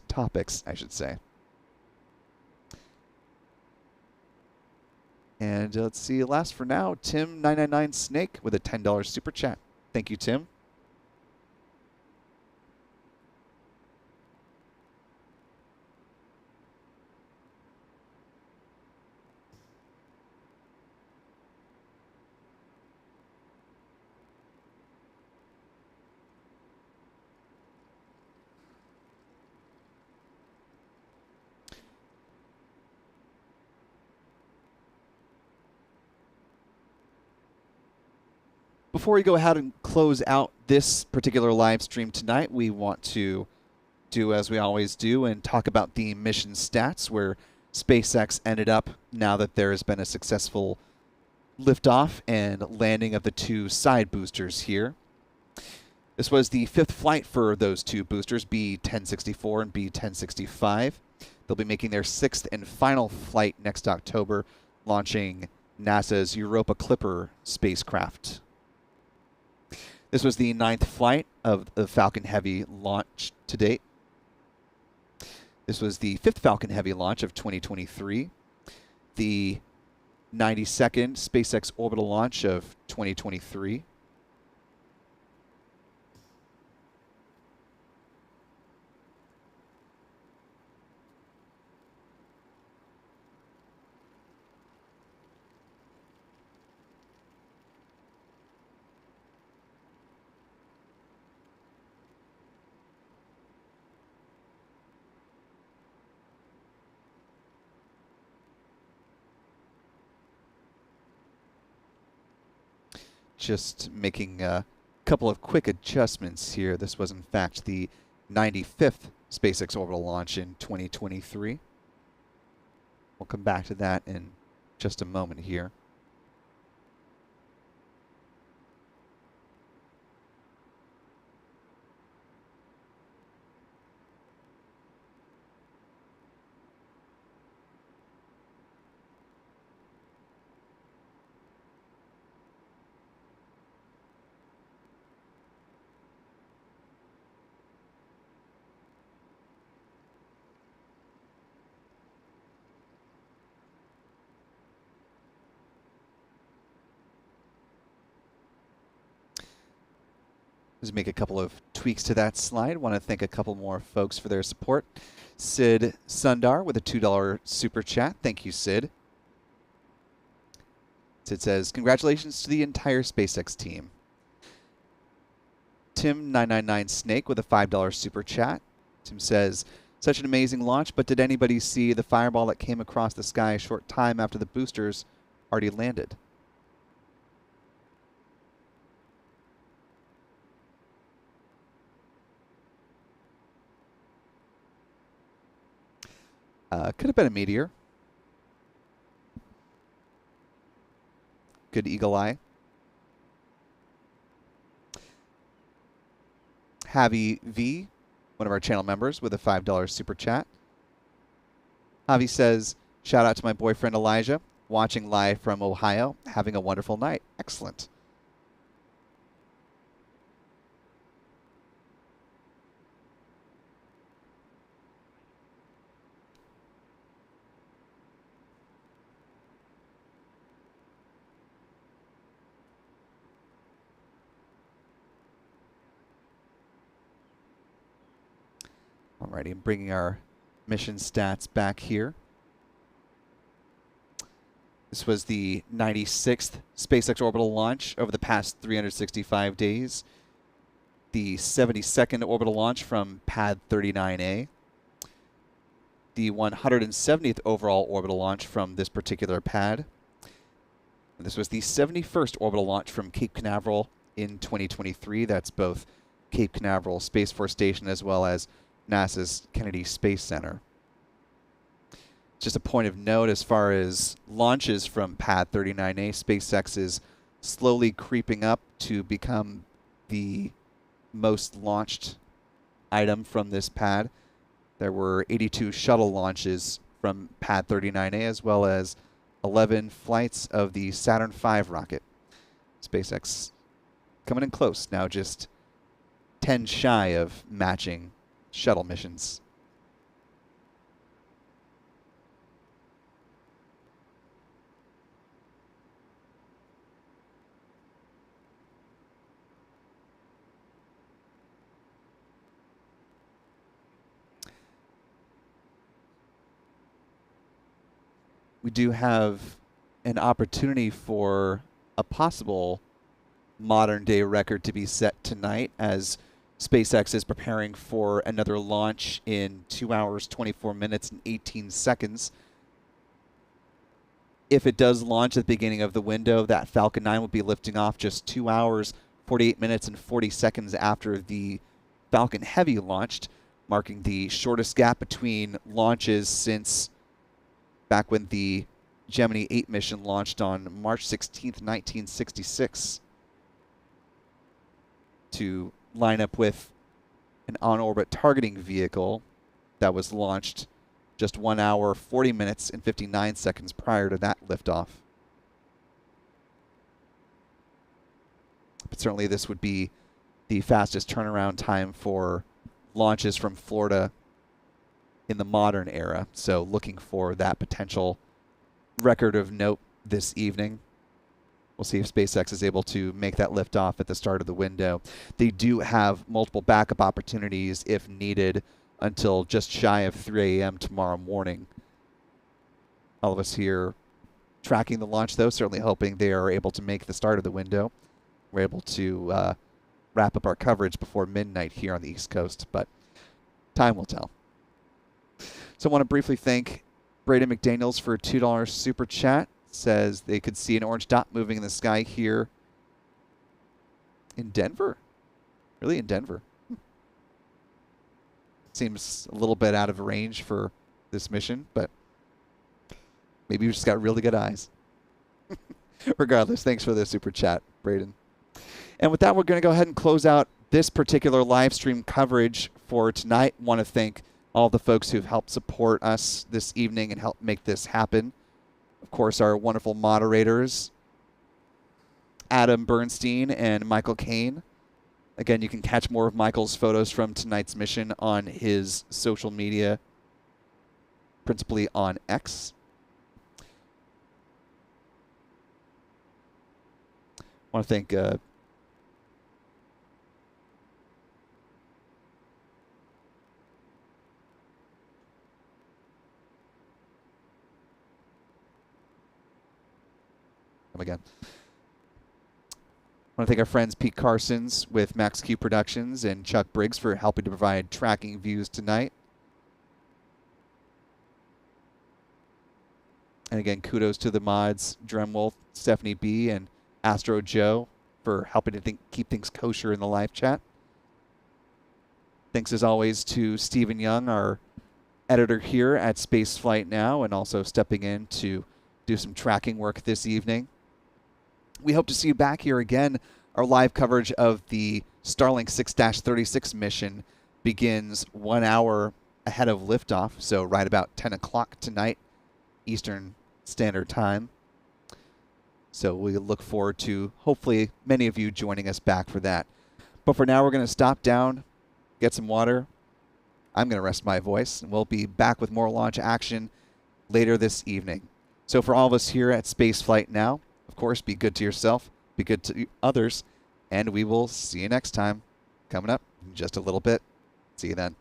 topics, I should say. And let's see, last for now, Tim999 Snake with a $10 super chat. Thank you, Tim. Before we go ahead and close out this particular live stream tonight, we want to do as we always do and talk about the mission stats, where SpaceX ended up now that there has been a successful liftoff and landing of the two side boosters here. This was the 5th flight for those two boosters, B-1064 and B-1065. They'll be making their 6th and final flight next October, launching NASA's Europa Clipper spacecraft. This was the 9th flight of the Falcon Heavy launch to date. This was the 5th Falcon Heavy launch of 2023, the 92nd, SpaceX Orbital launch of 2023. just making a couple of quick adjustments here. This was, in fact, the 95th SpaceX orbital launch in 2023. We'll come back to that in just a moment here. Just make a couple of tweaks to that slide. Want to thank a couple more folks for their support. Sid Sundar with a $2 super chat. Thank you, Sid. Sid says, congratulations to the entire SpaceX team. Tim999 Snake with a $5 super chat. Tim says, such an amazing launch, but did anybody see the fireball that came across the sky a short time after the boosters already landed? Could have been a meteor. Good eagle eye. Javi V, one of our channel members, with a $5 super chat. Javi says, shout out to my boyfriend Elijah, watching live from Ohio, having a wonderful night. Excellent. Alrighty, I'm bringing our mission stats back here. This was the 96th SpaceX orbital launch over the past 365 days. The 72nd orbital launch from Pad 39A. The 170th overall orbital launch from this particular pad. And this was the 71st orbital launch from Cape Canaveral in 2023. That's both Cape Canaveral Space Force Station as well as NASA's Kennedy Space Center. Just a point of note as far as launches from Pad 39A, SpaceX is slowly creeping up to become the most launched item from this pad. There were 82 shuttle launches from Pad 39A as well as 11 flights of the Saturn V rocket. SpaceX coming in close, now just 10 shy of matching shuttle missions. We do have an opportunity for a possible modern day record to be set tonight as SpaceX is preparing for another launch in 2 hours, 24 minutes, and 18 seconds. If it does launch at the beginning of the window, that Falcon 9 will be lifting off just 2 hours, 48 minutes, and 40 seconds after the Falcon Heavy launched, marking the shortest gap between launches since back when the Gemini 8 mission launched on March 16th, 1966. To line up with an on-orbit targeting vehicle that was launched just 1 hour, 40 minutes, and 59 seconds prior to that liftoff. But certainly this would be the fastest turnaround time for launches from Florida in the modern era. So looking for that potential record of note this evening. We'll see if SpaceX is able to make that liftoff at the start of the window. They do have multiple backup opportunities if needed until just shy of 3 a.m. tomorrow morning. All of us here tracking the launch, though, certainly hoping they are able to make the start of the window. We're able to wrap up our coverage before midnight here on the East Coast, but time will tell. So I want to briefly thank Braden McDaniels for a $2 super chat. Says they could see an orange dot moving in the sky here In Denver? Really, in Denver? Seems a little bit out of range for this mission, but maybe you've just got really good eyes. Regardless, thanks for the super chat, Braden. And with that, we're going to go ahead and close out this particular live stream coverage for tonight. Want to thank all the folks who've helped support us this evening and help make this happen. Of course, our wonderful moderators, Adam Bernstein and Michael Kane. Again, you can catch more of Michael's photos from tonight's mission on his social media, principally on X. I want to thank come again. I want to thank our friends Pete Carsons with Max Q Productions and Chuck Briggs for helping to provide tracking views tonight. And again, kudos to the mods, Dremwolf, Stephanie B, and Astro Joe for helping to keep things kosher in the live chat. Thanks as always to Stephen Young, our editor here at Spaceflight Now, and also stepping in to do some tracking work this evening. We hope to see you back here again. Our live coverage of the Starlink 6-36 mission begins 1 hour ahead of liftoff, so right about 10 o'clock tonight, Eastern Standard Time. So we look forward to hopefully many of you joining us back for that. But for now, we're going to stop down, get some water. I'm going to rest my voice, and we'll be back with more launch action later this evening. So for all of us here at Spaceflight Now, of course, be good to yourself, be good to others, and we will see you next time. Coming up in just a little bit. See you then.